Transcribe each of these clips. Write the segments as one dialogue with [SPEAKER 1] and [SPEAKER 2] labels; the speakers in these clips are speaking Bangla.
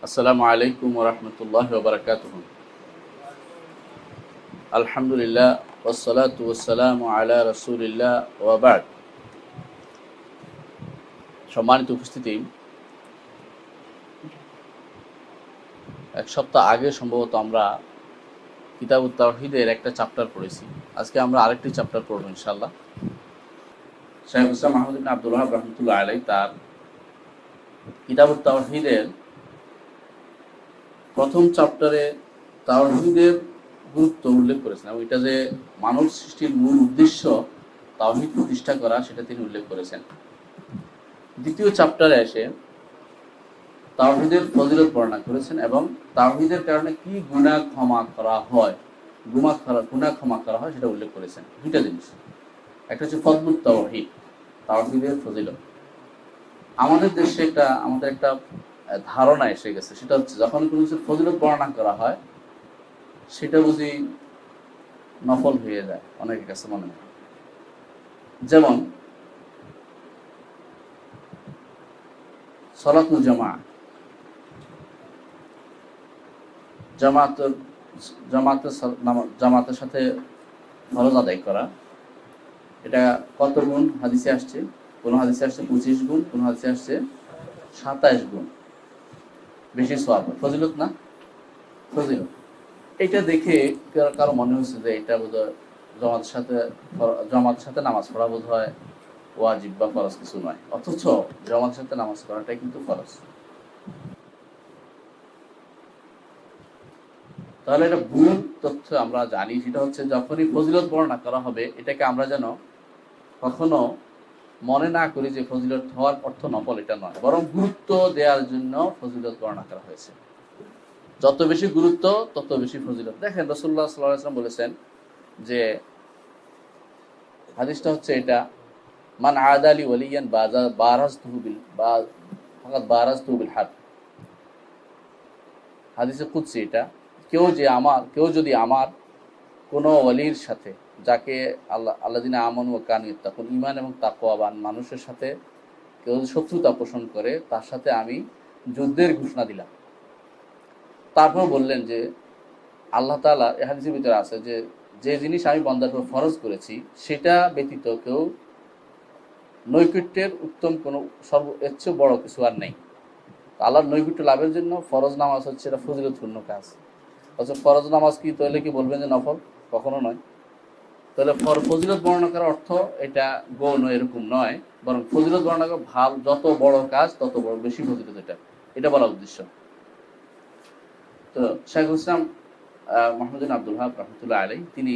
[SPEAKER 1] আসসালামু আলাইকুম ওয়া রাহমাতুল্লাহি ওয়া বারাকাতুহু। আলহামদুলিল্লাহ ওয়াসসালাতু ওয়াসসালামু আলা রাসূলিল্লাহ ওয়া বা'দ। সম্মানিত উপস্থিতি, এক সপ্তাহ আগে সম্ভবত আমরা কিতাবুত তাওহীদের একটা চ্যাপ্টার পড়েছি। আজকে আমরা আরেকটি চ্যাপ্টার পড়ব ইনশাআল্লাহ। শাইখ হুসাইন মাহমুদ ইবনে আব্দুল ওয়াহাব রাহমাতুল্লাহি আলাইহি তার কিতাবুত তাওহীদের প্রথম চ্যাপ্টারে তাওহীদের গুরুত্ব উল্লেখ করেছেন এবং এটা যে মানব সৃষ্টির মূল উদ্দেশ্য তাওহীদ প্রতিষ্ঠা করা, সেটা তিনি উল্লেখ করেছেন। দ্বিতীয় চ্যাপ্টারে এসে তাওহীদের ফজিলত বর্ণনা করেছেন এবং তাওহীদের কারণে কি গুনাহ ক্ষমা করা হয়, গুনাহ ক্ষমা করা হয় সেটা উল্লেখ করেছেন। দুইটা জিনিস, একটা হচ্ছে ফজলুত তাওহীদ, তাওহীদের ফজিলত। আমাদের দেশে আমাদের একটা ধারণা এসে গেছে, সেটা হচ্ছে যখন কোনো কিছুর ফজিলত বর্ণনা করা হয় সেটা বুঝি নফল হয়ে যায়, অনেকের কাছে মনে হয়। যেমন সলাতুল জামাতের সাথে ফরজ আদায় করা, এটা কত গুণ হাদিসে আসছে? কোন হাদিসে আসছে 25 গুণ, কোন হাদিসে আসছে 27 গুণ বেশি সওয়াব, ফজিলত না? ফজিলত। এটা দেখে কারো মনে হচ্ছে যে এটা বোধহয় জামাতের সাথে নামাজ পড়া বোধহয় ওয়াজিব বা ফরজ কিছু নয়, অথচ জামাতের সাথে নামাজ পড়াটাই কিন্তু ফরজ। তাহলে এটা ভুল তথ্য আমরা জানি। সেটা হচ্ছে যখনই ফজিলত বর্ণনা করা হবে, এটাকে আমরা যেন কখনো মনে না করি যে ফজিলত হওয়ার অর্থ নফল, এটা নয়, বরং গুরুত্ব দেওয়ার জন্য ফজিলত বর্ণনা করা হয়েছে। যত বেশি গুরুত্ব তত বেশি ফজিলত। দেখেন রাসূলুল্লাহ সাল্লাল্লাহু আলাইহি ওয়াসাল্লাম বলেছেন যে, হাদিসটা হচ্ছে এটা, মান আদালি ওয়ালিয়ান বারাজতুহু বিল ফাকাদ বারাজতুহু বিল হাদ। হাদিসে কুদসি এটা। কেউ যদি আমার কোনো ওয়ালির সাথে, যাকে আল্লাযিনা আমানু ওয়া কানু ইয়াত্তাকুন, ঈমান এবং তাকওয়াবান মানুষের সাথে কেউ শত্রুতা পোষণ করে, তার সাথে আমি যুদ্ধের ঘোষণা দিলাম। তারপর বললেন যে আল্লাহ তাআলা, এই হাদিসের ভিতরে আছে যে, যে জিনিস আমি বান্দার উপর ফরজ করেছি সেটা ব্যতীত কেউ নৈকট্যের উত্তম কোনো এর চেয়ে বড় কিছু আর নেই। আল্লাহর নৈকট্য লাভের জন্য ফরজ নামাজ হচ্ছে এটা ফজিলতপূর্ণ কাজ। অথচ ফরজ নামাজ কি তাহলে কি বলবেন যে নফল? কখনো নয়। তাহলে ফজিলত বর্ণনা করার অর্থ এটা গৌণ এরকম নয়, বরং ফজিলত বর্ণনা করা ভাল, যত বড় কাজ তত বড় বেশি ফজিলত, এটা বলার উদ্দেশ্য। তো শাইখুল ইসলাম মাহমুদ বিন আব্দুল ওয়াহাব রাহমাতুল্লাহি আলাইহি তিনি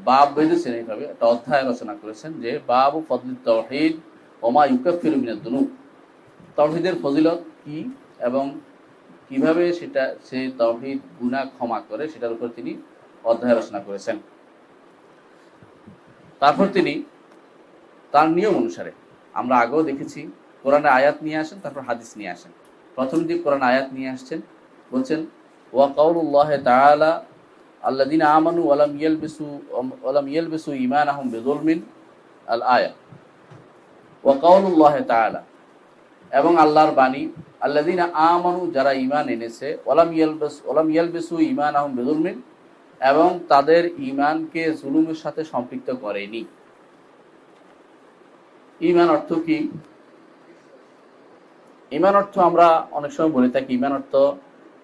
[SPEAKER 1] বাব বেঁধেছেন, এইভাবে একটা অধ্যায় রচনা করেছেন যে, বাবু ফজলুত তাওহীদ ওয়া মা ইউকাফিরু মিনাদ দুনুব। তাওহীদের ফজিলত কি এবং কিভাবে সেই তাওহীদ গুনাহ ক্ষমা করে, সেটার উপর তিনি অধ্যায় রচনা করেছেন। তারপর তিনি তার নিয়ম অনুসারে, আমরা আগেও দেখেছি, কোরআনে আয়াত নিয়ে আসেন, তারপর হাদিস নিয়ে আসেন। প্রথম দিক কোরআন আয়াত নিয়ে আসছেন, বলছেন ওয়া কাউলুল্লাহি তাআলা আল্লাযিনা আমানু ওয়া লাম ইয়ালবিসু ঈমানাহুম বিযুলমিন, আল আয়া। ওয়া কাউলুল্লাহি তাআলা, এবং আল্লাহর বাণী, আল্লাযিনা আমানু, যারা ঈমান এনেছে, ওয়া লাম ইয়ালবিসু ঈমানাহুম বিযুলমিন, এবং তাদের ঈমানকে জুলুমের সাথে সম্পৃক্ত করেনি। ঈমান অর্থ কি? ঈমান অর্থ আমরা অনেক সময় বলে থাকি ঈমান অর্থ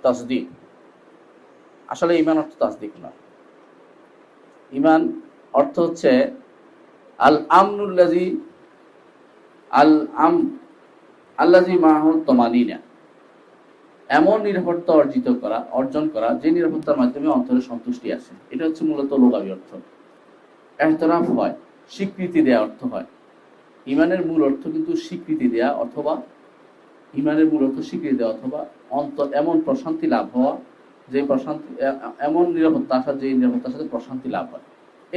[SPEAKER 1] তাসদীক। আসলে ঈমান অর্থ তাসদীক নয়। ঈমান অর্থ হচ্ছে আল আমনুল্লাযী আল্লাযী মাআহু তামানিনা, এমন নিরাপত্তা অর্জন করা যে নিরাপত্তার মাধ্যমে অন্তরে সন্তুষ্টি আসে। এটা হচ্ছে মূলত লুগাবি অর্থ। ইহতিরাফ হয়, স্বীকৃতি দেয়া অর্থ হয়। ঈমানের মূল অর্থ কিন্তু স্বীকৃতি দেয়া, অথবা এমন প্রশান্তি লাভ হওয়া, যে প্রশান্তি, এমন নিরাপত্তা আসা যে নিরাপত্তার সাথে প্রশান্তি লাভ হয়।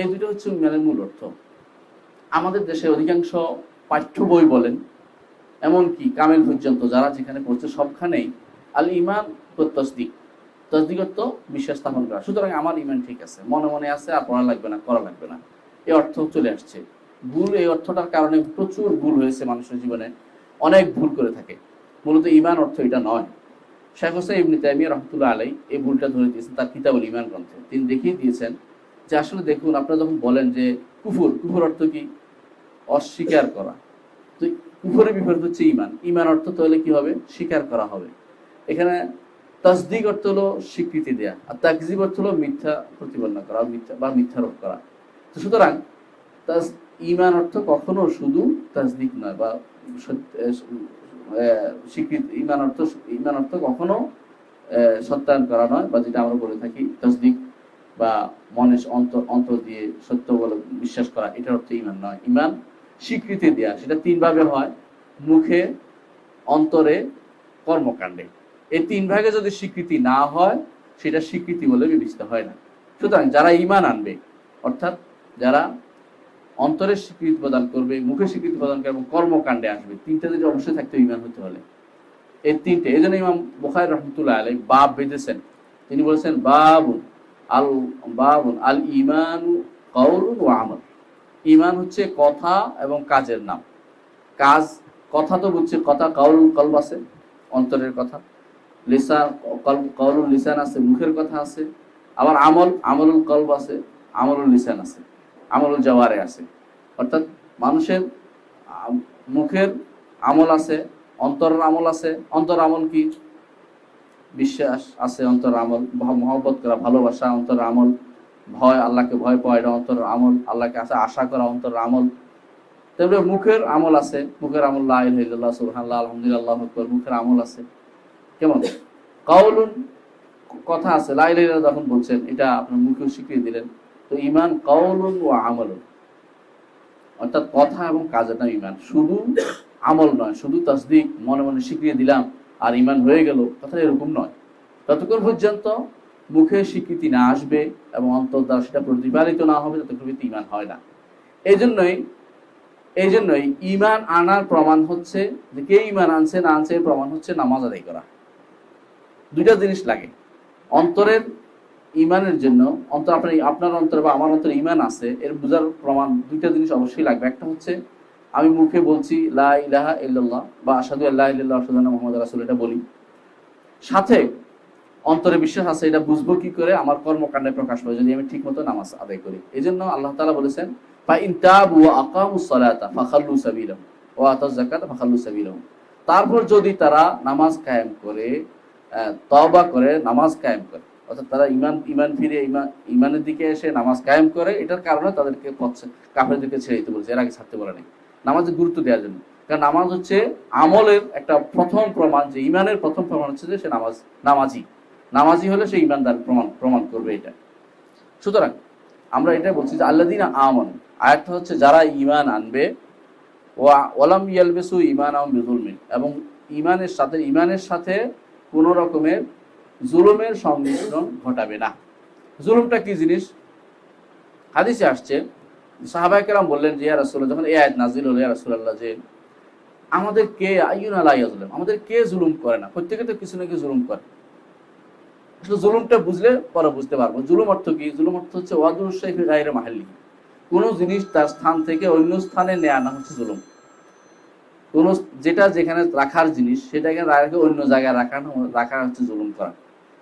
[SPEAKER 1] এই দুটো হচ্ছে ঈমানের মূল অর্থ। আমাদের দেশে অধিকাংশ পাঠ্য বই বলেন, এমনকি কামেল পর্যন্ত যারা যেখানে পড়ছে, সবখানেই আল ঈমান তাসদীক, তাসদীক অর্থ বিশ্বাস স্থাপন করা। সুতরাং আমার ঈমান ঠিক আছে, মনে মনে আছে, আর পড়া লাগবে না, করা লাগবে না, এই অর্থ চলে আসছে। ভুল, এই অর্থটার কারণে প্রচুর ভুল হয়েছে মানুষের জীবনে, অনেক ভুল করে থাকে। মূলত ঈমান অর্থ এটা নয়। শেখ হোসেন ইবনে তাইমিয়া রাহমাতুল্লাহ আলাইহি এই ভুলটা ধরে দিয়েছেন তার কিতাবুল ঈমান গ্রন্থে। তিনি দেখিয়ে দিয়েছেন যে আসলে দেখুন, আপনারা যখন বলেন যে কুফর, কুফর অর্থ কি? অস্বীকার করা। তো কুফরের বিপরীত হচ্ছে ঈমান। ঈমান অর্থ তাহলে কি হবে? স্বীকার করা হবে। এখানে তাসদিক অর্থ হলো স্বীকৃতি দেয়া, আর তাকযিব অর্থ হলো মিথ্যা প্রতিপন্ন করা, মিথ্যা বা মিথ্যারোপ করা। তো সুতরাং ঈমান অর্থ কখনো শুধু তাসদিক নয় বা স্বীকৃতি। ঈমান অর্থ কখনো সত্যায়ন করা নয়, বা যেটা আমরা বলে থাকি তাসদিক বা মনে অন্তর দিয়ে সত্য বলে বিশ্বাস করা, এটার অর্থ ঈমান নয়। ঈমান স্বীকৃতি দেয়া, সেটা তিন ভাবে হয়: মুখে, অন্তরে, কর্মকাণ্ডে। এই তিন ভাগে যদি স্বীকৃতি না হয়, সেটা স্বীকৃতি বলে বিবেচিত হয় না। সুতরাং যারা ঈমান আনবে, অর্থাৎ যারা অন্তরের স্বীকৃতি প্রদান করবে, মুখে স্বীকৃতি প্রদান করবে এবং কর্মকাণ্ডে আসবে, তিনটা যদি অবশ্যই থাকতে ঈমান হতে হলে। এই তিনটে, এই জন্য ইমাম বুখারী রাহমাতুল্লাহ আলাইহি বাব বেঁধেছেন। তিনি বলেছেন বাবুন আল ঈমানু কাউলুন ওয়া আমাল। ঈমান হচ্ছে কথা এবং কাজের নাম। কাজ, কথা তো বুঝছে, কথা কাউলুল কলব আছে, অন্তরের কথা। লিসান, কাউলুল লিসান আছে, মুখের কথা আছে। আবার আমলুল কলব আছে, আমলুল লিসান আছে, আমলুল জাওয়ারে আছে। অর্থাৎ মানুষের মুখের আমল আছে, অন্তরের আমল আছে। অন্তর আমল কি? বিশ্বাস আছে, অন্তর আমল। মহব্বত করা, ভালোবাসা, অন্তর আমল। ভয়, আল্লাহকে ভয় পাওয়া, এটা অন্তর আমল। আল্লাহকে আশা করা, অন্তর আমল। তারপরে মুখের আমল আছে, মুখের আমল লা ইলাহা ইল্লাল্লাহ, সুবহানাল্লাহ, আলহামদুলিল্লাহ, আল্লাহু আকবার, মুখের আমল আছে। কেমন? কাউলুন, কথা আছে, লা ইলাহা ইল্লাল্লাহ যখন বলছেন, এটা আপনার মুখে স্বীকৃতি দিলেন। তো ঈমান কাউলুন ওয়া আমালুন, অর্থাৎ কথা এবং কাজের নাম ঈমান। শুধু আমল নয়, শুধু তাসদিক, মনে মনে স্বীকৃতি দিলাম আর ঈমান হয়ে গেল, কথা এরকম নয়। ততক্ষণ পর্যন্ত মুখে স্বীকৃতি না আসবে এবং অন্তর দ্বারা সেটা প্রতিপালিত না হবে, ততক্ষণ পর্যন্ত ঈমান হয় না। এই জন্যই ঈমান আনার প্রমাণ হচ্ছে যে কে ঈমান আনছে না আনছে, এর প্রমাণ হচ্ছে নামাজ আদায় করা। দুইটা জিনিস লাগে অন্তরের ঈমানের জন্য। আপনার অন্তরে বা আমার অন্তরে ঈমান আছে, এর বোঝার প্রমাণ দুইটা জিনিস অবশ্যই লাগবে। একটা হচ্ছে আমি মুখে বলছি লা ইলাহা ইল্লাল্লাহ বা আশহাদু আল্লা ইলাহা ইল্লাল্লাহ আশহাদু আন্না মুহাম্মাদুর রাসূলুল্লাহ, এটা বলি, সাথে অন্তরে বিশ্বাস আছে। এটা বুঝবো কি করে? আমার কর্মকাণ্ডে প্রকাশ পায়, যদি আমি ঠিক মতো নামাজ আদায় করি। এই জন্য আল্লাহ তাআলা বলেছেন ফা ইন তাবু ওয়া আকামুস সালাতা ফাখাল্লু সাবিলাহুম ওয়া আতাজ যাকাতা ফাখাল্লু সাবিলাহুম। তারপর যদি তারা নামাজ কায়েম করে, তওবা করে, নামাজ কায়েম করে, অর্থাৎ তারা ঈমান ফিরে ঈমানের দিকে এসে নামাজ কায়েম করে, এটার কারণে তাদেরকে কাফেরদেরকে ছেড়ে দিতে বলেছে, এর আগে ছাড়তে বলে নাই। নামাজে গুরুত্ব দেওয়ার জন্য, কারণ নামাজ হচ্ছে আমলের একটা প্রথম প্রমাণ, যে ঈমানের প্রথম প্রমাণ হচ্ছে যে সে নামাজি হলে সে ঈমানদার প্রমাণ করবে এটা। সুতরাং আমরা এটা বলছি যে আল্লাযীনা আমানু, আয়াতটা হচ্ছে যারা ঈমান আনবে, ওয়ালাম ইয়ালবিসু ঈমানাহুম বিযুলমিন, এবং ঈমানের সাথে কোন রকমের জুলুমের সংমিশ্রণ ঘটাবে না। জুলুমটা কি জিনিস? হাদিসে আসছে, সাহাবায়ে কেরাম বললেন যে ইয়া রাসূলুল্লাহ, যখন এই আয়াত নাযিল হলো, ইয়া রাসূলুল্লাহ, যে আমাদের কে আইয়ুনা লা ইয়াজলিম, আমাদের কে জুলুম করে না? প্রত্যেকে তো কিছু না কিছু জুলুম করে। আসলে জুলুমটা বুঝলে পরে বুঝতে পারবো জুলুম অর্থ কি। জুলুম অর্থ হচ্ছে ওয়াদুর শাইফি গায়রে মাহাল্লি, কোন জিনিস তার স্থান থেকে অন্য স্থানে নেয়া না হচ্ছে জুলুম। কোন যেটা যেখানে রাখার জিনিস সেটাকে রাখে অন্য জায়গায় রাখা হচ্ছে জুলুম করা।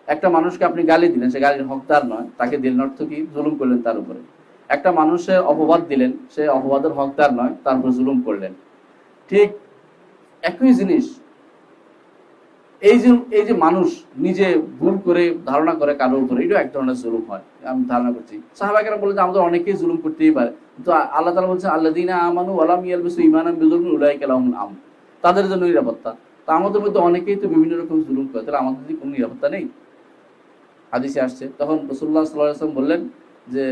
[SPEAKER 1] একটা মানুষকে আপনি গালি দিলেন, সে গালির হকদার নয়, তাকে দিলেন অর্থ কি? জুলুম করলেন তার উপরে। একটা মানুষের অপবাদ দিলেন, সে অপবাদের হকদার নয়, তার উপরে জুলুম করলেন। ঠিক একই জিনিস এই যে মানুষ নিজে ভুল করে ধারণা করে কারোর উপরে, এটা এক ধরনের জুলুম হয়, আমি ধারণা করছি। সাহাবায়ে বলে যে আমাদের অনেকেই জুলুম করতেই পারে, কিন্তু আল্লাহ তাআলা বলছেন আল্লাযীনা আমানু ওয়া লাম ইয়ালবিসু ঈমানাহুম বিযুলমিন উলাইকা লাহুমুল আমন, তাদের জন্য নিরাপত্তা। তো আমাদের মধ্যে অনেকেই তো বিভিন্ন রকম জুলুম করে, তাহলে আমাদের কি কোনো নিরাপত্তা নেই? হাদিসে আসছে, তখন রাসূলুল্লাহ সাল্লাল্লাহু আলাইহি ওয়াসাল্লাম বললেন যে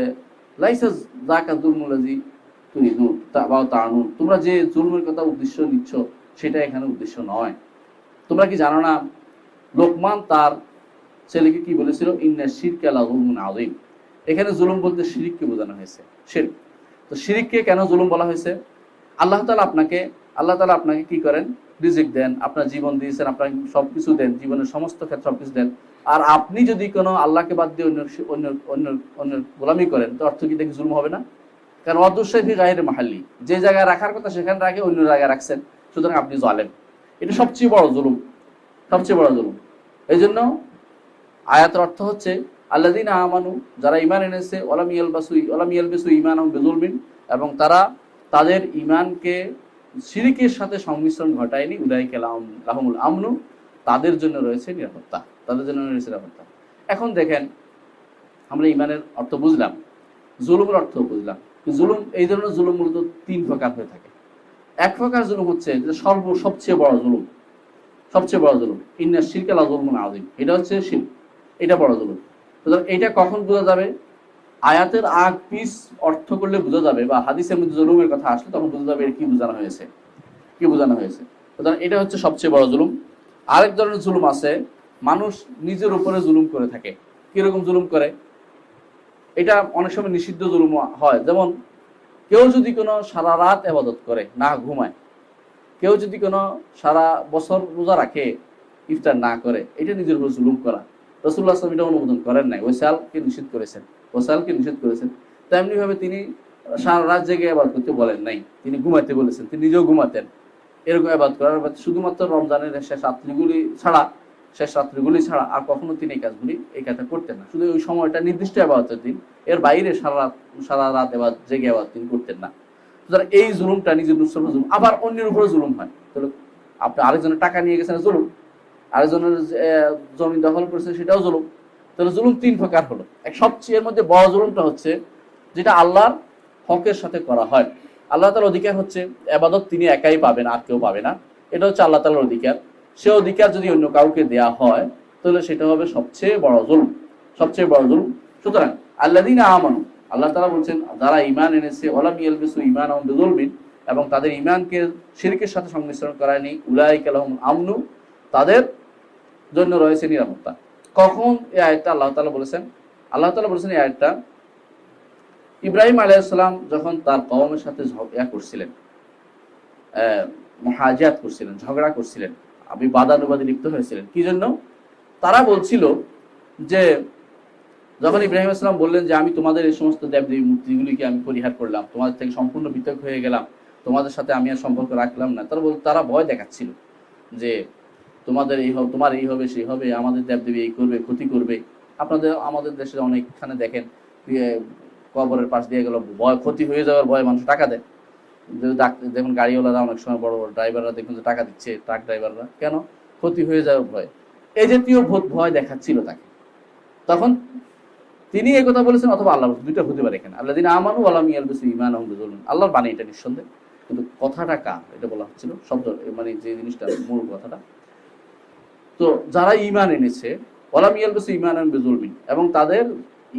[SPEAKER 1] লাইসা যাকা যুলমুল্লাযী তুরিদুন তা'নুন, তোমরা যে জুলমের কথা উদ্দেশ্য নিচ্ছ সেটা এখানে উদ্দেশ্য নয়। তোমরা কি জানো না লোকমান তার ছেলেকে কি বলেছিল? ইন্না শিরকা লাযুলমুন আযীম। এখানে জুলুম বলতে শিরককে বোঝানো হয়েছে, শিরক। তো শিরককে কেন জুলুম বলা হয়েছে? আল্লাহ তাআলা আপনাকে কি করেন? রিজিক দেন, আপনার জীবন দিয়েছেন, আপনাকে সবকিছু দেন, জীবনের সমস্ত ক্ষেত্রে সবকিছু দেন। আর আপনি যদি কোনো আল্লাহকে বাদ দিয়ে অন্য গোলামি করেন, তো অর্থ কি দেখে জুলুম হবে না? কারণ অদুশাইফি গায়রে মাহাল্লি, যে জায়গায় রাখার কথা সেখানে রাখে অন্য জায়গায় রাখছেন, সুতরাং আপনি জালেম। এটা সবচেয়ে বড় জুলুম। এই জন্য আয়াতের অর্থ হচ্ছে আল্লাযীনা আমানু, যারা ঈমান এনেছে, ওয়ালাম ইয়ালবিসু ঈমানাহুম বিযুলমিন, এবং তারা তাদের ঈমানকে শিরকের সাথে সংমিশ্রণ ঘটায়নি, উলাইকা লাহুমুল আমনু, তাদের জন্য রয়েছে নিরাপত্তা, তাদের জন্য রয়েছে নিরাপত্তা। এখন দেখেন, আমরা ঈমানের অর্থ বুঝলাম, জুলুমের অর্থ বুঝলাম। জুলুম, এই ধরনের জুলুম মূলত তিন প্রকার হয়ে থাকে। এক প্রকার জুলুম হচ্ছে যে সবচেয়ে বড় জুলুম, সবচেয়ে বড় জুলুম, ইন্না শিরকা লাযুলমুন আযীম, এটা হচ্ছে শিরক, এটা বড় জুলুম। সুতরাং এটা কখন বোঝা যাবে? আয়াতের আগ পিস অর্থ করলে বোঝা যাবে, বা হাদিসের মধ্যে জুলুমের কথা আসলে তখন বোঝা যাবে কি বোঝানো হয়েছে, কি বোঝানো হয়েছে। সুতরাং এটা হচ্ছে সবচেয়ে বড় জুলুম। আরেক ধরনের জুলুম আছে, মানুষ নিজের উপরে জুলুম করে থাকে। কিরকম জুলুম করে? এটা অনেক সময় নিষিদ্ধ জুলুম হয়। যেমন কেউ যদি কোনো সারা রাত ইবাদত করে, না ঘুমায়, কেউ যদি কোনো সারা বছর রোজা রাখে, ইফতার না করে, এটা নিজের উপর জুলুম করা। রাসূলুল্লাহ সাল্লাল্লাহু আলাইহি ওয়াসাল্লাম এটা অনুমোদন করেন নাই, ওয়াসালকে নিষেধ করেছেন, ওয়াসালকে নিষেধ করেছেন। তেমনি ভাবে তিনি সারা রাত জেগে ইবাদত করতে বলেন নাই, তিনি ঘুমাইতে বলেছেন, তিনি নিজেও ঘুমাতেন। এরকম ইবাদত করার শুধুমাত্র রমজানের শেষ রাত্রিগুলি ছাড়া আর কখনো তিনি এই কাজটা করতেন না। শুধু ওই সময়টা নির্দিষ্ট ইবাদতের দিন, এর বাইরে সারা রাত জেগে ইবাদত তিনি করতেন না। সুতরাং এই জুলুমটা নিজের উপর জুলুম। আবার অন্যের উপরে জুলুম হয়, তাহলে আপনি আরেকজনের টাকা নিয়ে গেছেন, জুলুম। আরেকজনের জমি দখল করেছেন, সেটাও জুলুম। তাহলে জুলুম তিন প্রকার হলো। সবচেয়ে মধ্যে বড় জুলুমটা হচ্ছে যেটা আল্লাহর হকের সাথে করা হয়। আল্লাহ তাআলার অধিকার হচ্ছে ইবাদত তিনি একাই পাবেন, আর কেউ পাবে না। এটা হচ্ছে আল্লাহ তাআলার অধিকার। সে অধিকার যদি অন্য কাউকে দেয়া হয়, তাহলে সেটা হবে সবচেয়ে বড় জুলুম, সবচেয়ে বড় জুলুম। সুতরাং আল্লাযীনা আমানু, আল্লাহ তাআলা বলছেন যারা ঈমান এনেছে, ওয়ালাম ইয়ালবিসু ঈমানাহুম বিযুলমিন, এবং তাদের ঈমানকে শিরকের সাথে সংমিশ্রণ করায়নি, উলাইকা লাহুমুল আমনু, তাদের জন্য রয়েছে নিরাপত্তা। কখন এই আয়াতটা আল্লাহ তাআলা বলেছেন? আল্লাহ তাআলা বলেছেন এই আয়াতটা ইব্রাহিম আলাইহিস সালাম যখন তার কওমের সাথে করছিলেন, মুহাজাত করছিলেন, ঝগড়া করছিলেন, বাদানুবাদে লিপ্ত হয়েছিলেন। কি জন্য? তারা বলছিল যে, যখন ইব্রাহিম আলাইহিস সালাম বললেন যে আমি তোমাদের এই সমস্ত দেবদেবী মূর্তিগুলিকে আমি পরিহার করলাম, তোমাদের থেকে সম্পূর্ণ পৃথক হয়ে গেলাম, তোমাদের সাথে আমি আর সম্পর্ক রাখলাম না, তারা ভয় দেখাচ্ছিল যে তোমাদের এই হবে, তোমার এই হবে, সেই হবে, আমাদের দেবদেবী এই করবে, ক্ষতি করবে। আমাদের দেশে অনেকখানে দেখেন কবরের পাশ দিয়ে গেল, ভয় ক্ষতি হয়ে যাওয়ার ভয়ে মানুষ টাকা দেয়। যেমন গাড়িওয়ালারা অনেক সময়, বড় বড় ড্রাইভাররা দেখুন যে টাকা দিচ্ছে, ট্রাক ড্রাইভাররা, কেন? ক্ষতি হয়ে যাওয়ার ভয়। এই জাতীয় ভয় দেখাচ্ছিল তাকে। তখন তিনি এই কথা বলেছেন, অথবা আল্লাহ, দুইটা হতে পারে এখানে। আল্লাযীনা আমানু ওয়া লাম ইয়ালবিসু ঈমানাহুম বিযুলমিন, আল্লাহর বাণী এটা নিঃসন্দেহ, কিন্তু কথাটা কার এটা বলা হচ্ছিল, শব্দ মানে যে জিনিসটা মূল কথাটা। তো যারা ঈমান এনেছে, ওয়া লাম ইয়ালবিসু ঈমানাহুম বিযুলমিন, এবং তাদের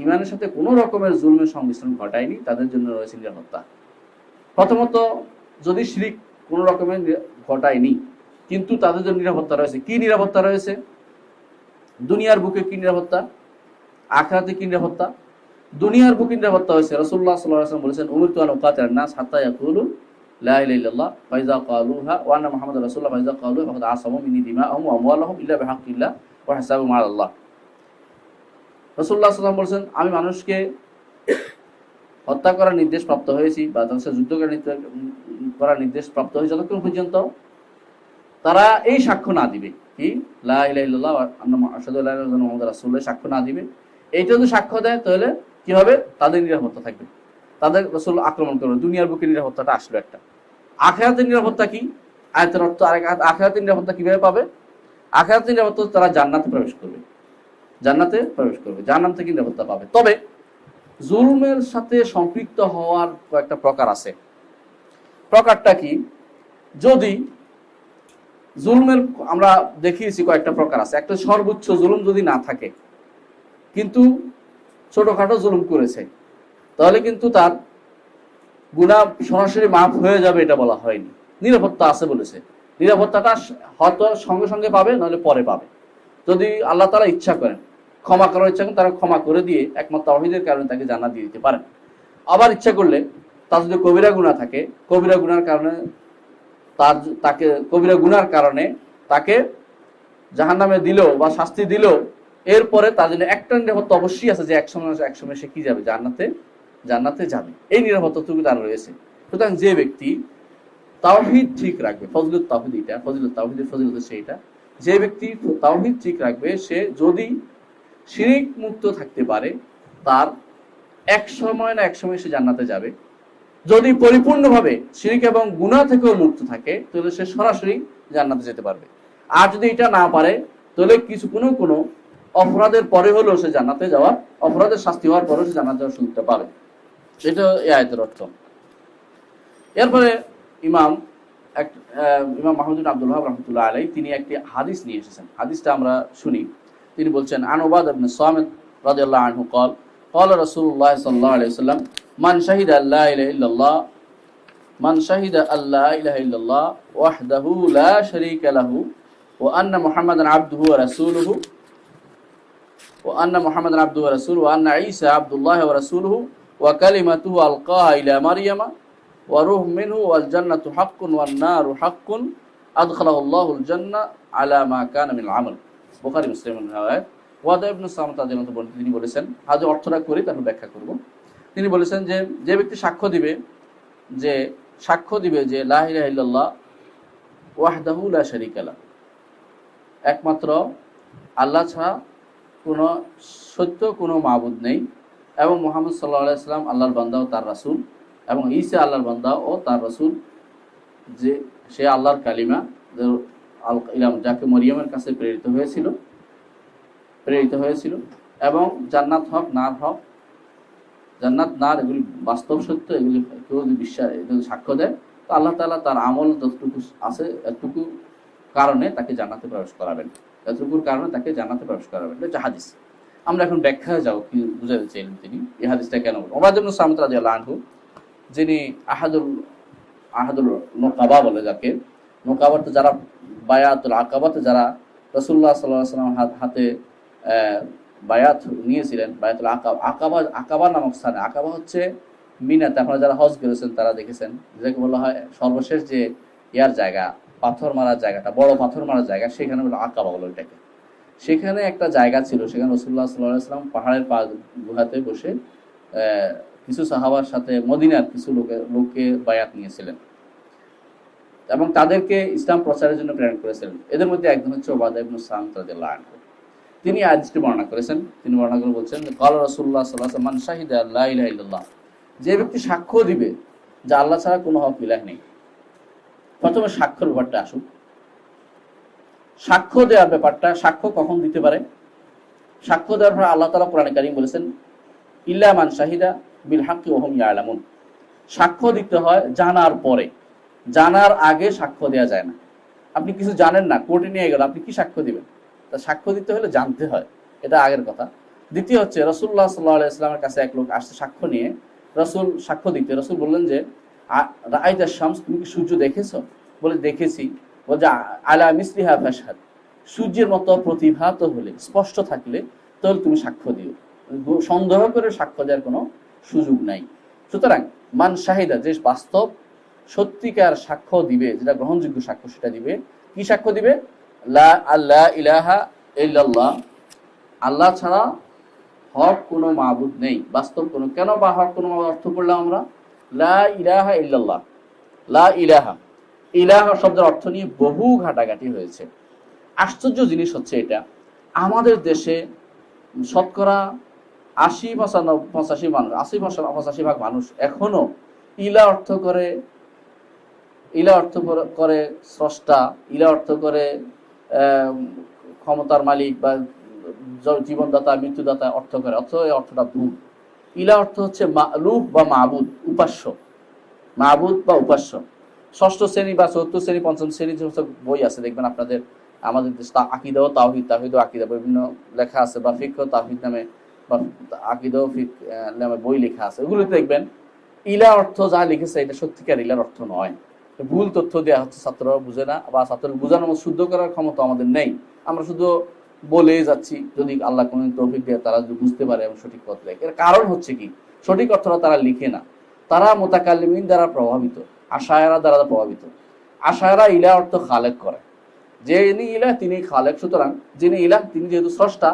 [SPEAKER 1] ঈমানের সাথে কোনো রকমের জুলমের সংমিশ্রণ ঘটায়নি, তাদের জন্য রয়েছে নিরাপত্তা। প্রথমত, যদি শিরক কোনো রকমের ঘটায়নি, কিন্তু তাদের জন্য নিরাপত্তা রয়েছে। কি নিরাপত্তা রয়েছে? দুনিয়ার বুকে কি নিরাপত্তা, আখিরাতে কি নিরাপত্তা? দুনিয়ার বুকে নিরাপত্তা হয়েছে, রাসূলুল্লাহ সাল্লাল্লাহু আলাইহি ওয়াসাল্লাম বলেছেন, উমিরতু আন উকাতিলান নাস হাত্তা ইয়াকুলু লা ইলাহা ইল্লাল্লাহ ফাইজা ক্বালুহা ওয়া আন্না মুহাম্মাদুর রাসূলুল্লাহ ফাইজা ক্বালুহা ফাকাদ আসামু মিন্নি দিমাআহুম ওয়া আমওয়ালাহুম ইল্লা বিহাক্কিল্লাহ ওয়া হিসাবুহুম আলাল্লাহ। রাসূলুল্লাহ সাল্লাল্লাহু আলাইহি ওয়াসাল্লাম বলেছেন, আমি মানুষকে হত্যা করার নির্দেশ প্রাপ্ত হয়েছি, বা তাদের সাথে যুদ্ধ করার নির্দেশ প্রাপ্ত হয়েছে, যতক্ষণ পর্যন্ত তারা এই সাক্ষ্য না দিবে, কি লা ইলাহা ইল্লাল্লাহ ওয়া আন্না মুহাম্মাদুর রাসূলুল্লাহ, সাক্ষ্য না দিবে। এইটা যদি সাক্ষ্য দেয়, তাহলে কি হবে? তাদের নিরাপত্তা থাকবে, তাদের রাসূল আক্রমণ করবে। দুনিয়ার বুকে নিরাপত্তাটা আসলো একটা। আখিরাতের নিরাপত্তা কি? আয়াতের অর্থ আরেক। আখিরাতের নিরাপত্তা কিভাবে পাবে? আখিরাতের নিরাপত্তা, তারা জান্নাতে প্রবেশ করবে, জান্নাতে প্রবেশ করবে, জাহান্নাম থেকে নিরাপত্তা পাবে। তবে জুলমের সাথে সম্পৃক্ত হওয়ার কয়েকটা প্রকার আছে। প্রকারটা কি? যদি জুলমের, আমরা দেখিয়েছি কয়েকটা প্রকার আছে। একটা সর্বোচ্চ জুলুম যদি না থাকে, কিন্তু ছোটখাটো জুলুম করেছে, তাহলে কিন্তু তার গুনাহ সরাসরি মাফ হয়ে যাবে, এটা বলা হয়নি। নিরাপত্তা আছে বলেছে। নিরাপত্তাটা হয়তো সঙ্গে সঙ্গে পাবে, নাহলে পরে পাবে। যদি আল্লাহ তাআলা ইচ্ছা করেন, ক্ষমা করার ইচ্ছা করেন, তারা ক্ষমা করে দিয়ে একমাত্র তাওহীদের কারণে তাকে জান্নাত দিয়ে দিতে পারেন। আবার ইচ্ছা করলে তার যদি কবিরা গুনাহ থাকে, কবিরা গুনার কারণে কবিরা গুনার কারণে তাকে জাহান্নামে দিল বা শাস্তি দিল, এরপরে তার জন্য একটা নিরাপত্তা অবশ্যই আছে, যে একসময় সে কি যাবে? জান্নাতে যাবে। এই নিরাপত্তাটুকু তার রয়েছে। সুতরাং যে ব্যক্তি তাওহীদ ঠিক রাখবে, ফজলুত তাওহীদ, এটা ফজিলত তাওহীদের ফজিলত হচ্ছে এটা, যে ব্যক্তি তাওহীদ ঠিক রাখবে সে যদি শিরিক মুক্ত থাকতে পারে, তার এক সময় না এক সময় সে জান্নাতে যাবে। যদি পরিপূর্ণভাবে শিরিক এবং গুনাহ থেকেও মুক্ত থাকে তাহলে সে সরাসরি জান্নাতে যেতে পারবে। আর যদি এটা না পারে তাহলে কিছু কোনো অপরাধের পরে হলেও সে জান্নাতে যাওয়ার, অপরাধের শাস্তি হওয়ার পরেও সে জান্নাতে যাওয়ার সুযোগটা পাবে। এটা এই আয়াতের অর্থ। এরপরে ইমাম মাহমুদ বিন আব্দুল ওয়াহাব রাহমাতুল্লাহ আলাইহি তিনি একটি হাদিস নিয়ে এসেছেন। হাদিসটা আমরা শুনি। তিনি বলছেন, আন উবাদা ইবনে সামিত রাদিয়াল্লাহু আনহু قال قال رسول الله صلى الله عليه وسلم من شهد أن لا إله إلا الله من شهد أن لا إله إلا الله وحده لا شريك له وأن محمدا عبده ورسوله وأن محمدا عبده ورسوله وأن عيسى عبد الله ورسوله وكلمته ألقاها إلى مريم وروح منه والجنة حق والنار حق أدخله الله الجنة على ما كان من العمل। বুখারী মুসলিমের riwayat। ওয়াদা ইবনে সামিত রাদিয়াল্লাহু আনহু তিনি বলেছেন, আজ অর্থটা করি তারপর ব্যাখ্যা করব। তিনি বলেছেন যে ব্যক্তি সাক্ষ্য দিবে যে লা ইলাহা ইল্লাল্লাহ ওয়াহদাহু লা শারীকা লাহু, একমাত্র আল্লাহ ছাড়া কোনো সত্য কোনো মাবুদ নেই, এবং মুহাম্মদ সাল্লাল্লাহু আলাইহি ওয়াসাল্লাম আল্লাহর বান্দা ও তার রাসূল, এবং ঈসা আল্লাহর বান্দা ও তার রাসূল, যে সে আল্লাহর কালিমা যাকে মরিয়মের কাছে প্রেরিত হয়েছিল, এবং জান্নাত হক নার হক, জান্নাত নার এগুলি বাস্তব সত্য, এগুলি কেউ যদি সাক্ষ্য দেয় তো আল্লাহ তাআলা তার আমল যতটুকু আছে এতটুকু কারণে তাকে জান্নাতে প্রবেশ করাবেন, এটা হাদিস। আমরা এখন ব্যাখ্যায় যাও কি বুঝাতে চাইলেন তিনি, এই হাদিসটা কেন বলেন। উবাদা ইবনে সামিত রাদিয়াল্লাহু আনহু, যিনি আহাদুল নোকাবা বলে, যাকে নোকাবাতে যারা বায়াতুল আকাবাতে যারা রাসূলুল্লাহ সাল্লাল্লাহু আলাইহি ওয়াসাল্লাম হাতে বায়াত নিয়েছিলেন, বায়াতুল আকাবা নামক স্থানে। আকাবা হচ্ছে মিনাতে, আপনারা যারা হজ করেছেন তারা দেখেছেন, যাকে বলা হয় সর্বশেষ যে ইয়ার জায়গা, পাথর মারার জায়গাটা, বড় পাথর মারার জায়গা, সেখানে বলে আকাবা বলো এটাকে। সেখানে একটা জায়গা ছিল, সেখানে রাসূলুল্লাহ সাল্লাল্লাহু আলাইহি ওয়াসাল্লাম পাহাড়ের গুহাতে বসে কিছু সাহাবার সাথে মদিনার কিছু লোককে বায়াত নিয়েছিলেন এবং তাদেরকে ইসলাম প্রচারের জন্য প্রেরণ করেছিলেন। এদের মধ্যে একজন হচ্ছে উবাদা ইবনে সামিত রাদিয়াল্লাহু আনহু। তিনি আয়াতটি বর্ণনা করেছেন। তিনি বর্ণনা করে বলছেন, ক্বাল রাসূলুল্লাহ সাল্লাল্লাহু আলাইহি ওয়াসাল্লাম মান শাহিদা লা ইলাহা ইল্লাল্লাহ, যে ব্যক্তি সাক্ষ্য দিবে যে আল্লাহ ছাড়া কোনো হক ইলাহ নেই। প্রথমে সাক্ষ্যের ব্যাপারটা আসুক। সাক্ষ্য দেওয়ার ব্যাপারটা, সাক্ষ্য কখন দিতে পারে? সাক্ষ্য দেওয়ার পর আল্লাহ তাআলা কোরআনে কারীম বলেছেন, ইল্লা মান শাহিদা বিল হাক্কি ওয়া হুম ইয়ালামুন। সাক্ষ্য দিতে হয় জানার পরে, জানার আগে সাক্ষ্য দেওয়া যায় না। আপনি কিছু জানেন না, কোর্টে নিয়ে গেল, আপনি কি সাক্ষ্য দিবেন? তা সাক্ষ্য দিতে হলে জানতে হয়, এটা আগের কথা। দ্বিতীয় হচ্ছে, রাসূলুল্লাহ সাল্লাল্লাহু আলাইহি ওয়াসাল্লামের কাছে এক লোক আসছে সাক্ষ্য নিয়ে। রাসূল সাক্ষ্য দিতে, রাসূল বললেন যে রাআইতা শামস, তুমি কি সূর্য দেখেছো? বলে দেখেছি। বলে আলা মিসলিহা ফাশহাদ, সূর্যের মতো প্রতিভাত হলে, স্পষ্ট থাকলে তাহলে তুমি সাক্ষ্য দিও, সন্দেহ করে সাক্ষ্য দেওয়ার কোনো সুযোগ নাই। সুতরাং মান শাহিদা, যে বাস্তব সত্যিকার সাক্ষ্য দিবে, যেটা গ্রহণযোগ্য সাক্ষ্য সেটা দিবে। কি সাক্ষ্য দিবে? লা ইলাহা ইল্লাল্লাহ, আল্লাহ ছাড়া হক কোনো মাবুদ নেই, বাস্তব কোনো। কেন বা হক কোনো অর্থ করলাম আমরা? লা ইলাহা ইল্লাল্লাহ, লা ইলাহা, ইলাহা শব্দের অর্থ নিয়ে বহু ঘাটাঘাটি হয়েছে। আশ্চর্য জিনিস হচ্ছে এটা, আমাদের দেশে শতকরা 80-85% মানুষ এখনো ইলা অর্থ করে স্রষ্টা, ইলা অর্থ করে ক্ষমতার মালিক বা জীবনদাতা মৃত্যুদাতা অর্থ করে, অথচ এই অর্থটা ভুল। ইলা অর্থ হচ্ছে মা'লুহ বা মাবুদ, উপাস্য, মাবুদ বা উপাস্য। ষষ্ঠ শ্রেণী বা চতুর্থ শ্রেণী, পঞ্চম শ্রেণী যে বই আছে দেখবেন আপনাদের, আমাদের আকিদা ও তাওহীদ, তাওহীদ ও আকিদা বিভিন্ন লেখা আছে, বা ফিকহ তাওহীদ নামে বা আকিদা ও ফিকহ নামে বই লেখা আছে, ওগুলোতে দেখবেন ইলা অর্থ যা লিখেছে এটা সত্যিকার ইলার অর্থ নয়, ভুল তথ্য দেওয়া হচ্ছে। ছাত্ররা বুঝে না, বা ছাত্র বোঝানোর শুদ্ধ করার ক্ষমতা আমাদের নেই, আমরা শুধু বলে যাচ্ছি। যদি আল্লাহ কোন তৌফিক দেয়, তারা যদি বুঝতে পারে এবং সঠিক পথ দেয়। এর কারণ হচ্ছে কি, সঠিক অর্থটা তারা লিখে না, তারা মুতাকাল্লিমিন দ্বারা প্রভাবিত, আশায়রা দ্বারা প্রভাবিত। আশায়রা ইলা অর্থ খালেক করে, যিনি ইলাহ তিনি খালেক, সুতরাং যিনি ইলাহ তিনি যেহেতু স্রষ্টা,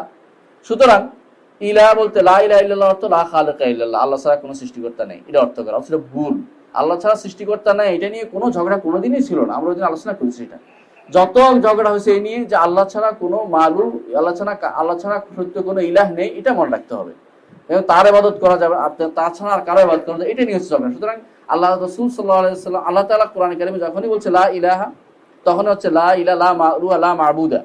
[SPEAKER 1] সুতরাং ইলাহ বলতে লা ইলাহা ইল্লাল্লাহ অর্থ লা খালিকা ইল্লাল্লাহ, আল্লাহ ছাড়া কোনো সৃষ্টিকর্তা নেই, এটা অর্থ করা সেটা ভুল। আল্লাহ ছাড়া সৃষ্টিকর্তা নেই, এটা নিয়ে কোনো ঝগড়া কোনোদিনই ছিল না, আমরা ওইদিন আলোচনা করেছি এটা। যত ঝগড়া হয়েছে এই নিয়ে যে আল্লাহ ছাড়া কোনো মালুম, আল্লাহ ছাড়া সত্য কোনো ইলাহ নেই, এটা মনে রাখতে হবে। তার ইবাদত করা যাবে, তাছাড়া আর কারো ইবাদত করা যাবে, এটা নিয়ে হচ্ছে ঝগড়া। সুতরাং আল্লাহ রাসূল সাল্লাল্লাহু আলাইহি ওয়াসাল্লাম, আল্লাহ তাআলা কোরআনে কারিমে যখনই বলছে লা ইলাহা, তখন হচ্ছে লা ইলাহা লা মা'রুয়া লা মা'বুদা।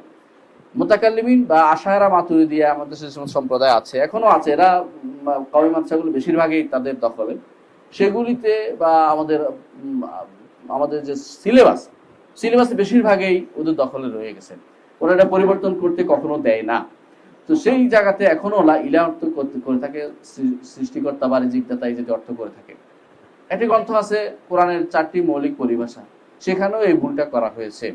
[SPEAKER 1] মুতাকাল্লিমিন বা আশায়রা মাতুরিদিয়া আমাদের যে সমস্ত সম্প্রদায় আছে, এখনো আছে, এরা কওমি মাদ্রাসাগুলো বেশিরভাগই তাদের দখলে, সেগুলিতে বা আমাদের যে সিলেবাস বেশিরভাগই ওদের দখলে রয়ে গেছে। ওরা এটা পরিবর্তন করতে কখনো দেয় না। তো সেই জায়গাতে এখনো লা ইলাহা অর্থ করে থাকে সৃষ্টিকর্তা বা রিজিকদাতা, এই যদি অর্থ করে থাকে। একটি গ্রন্থ আছে কোরআনের 4টি মৌলিক পরিভাষা, সেখানেও এই ভুলটা করা হয়েছে।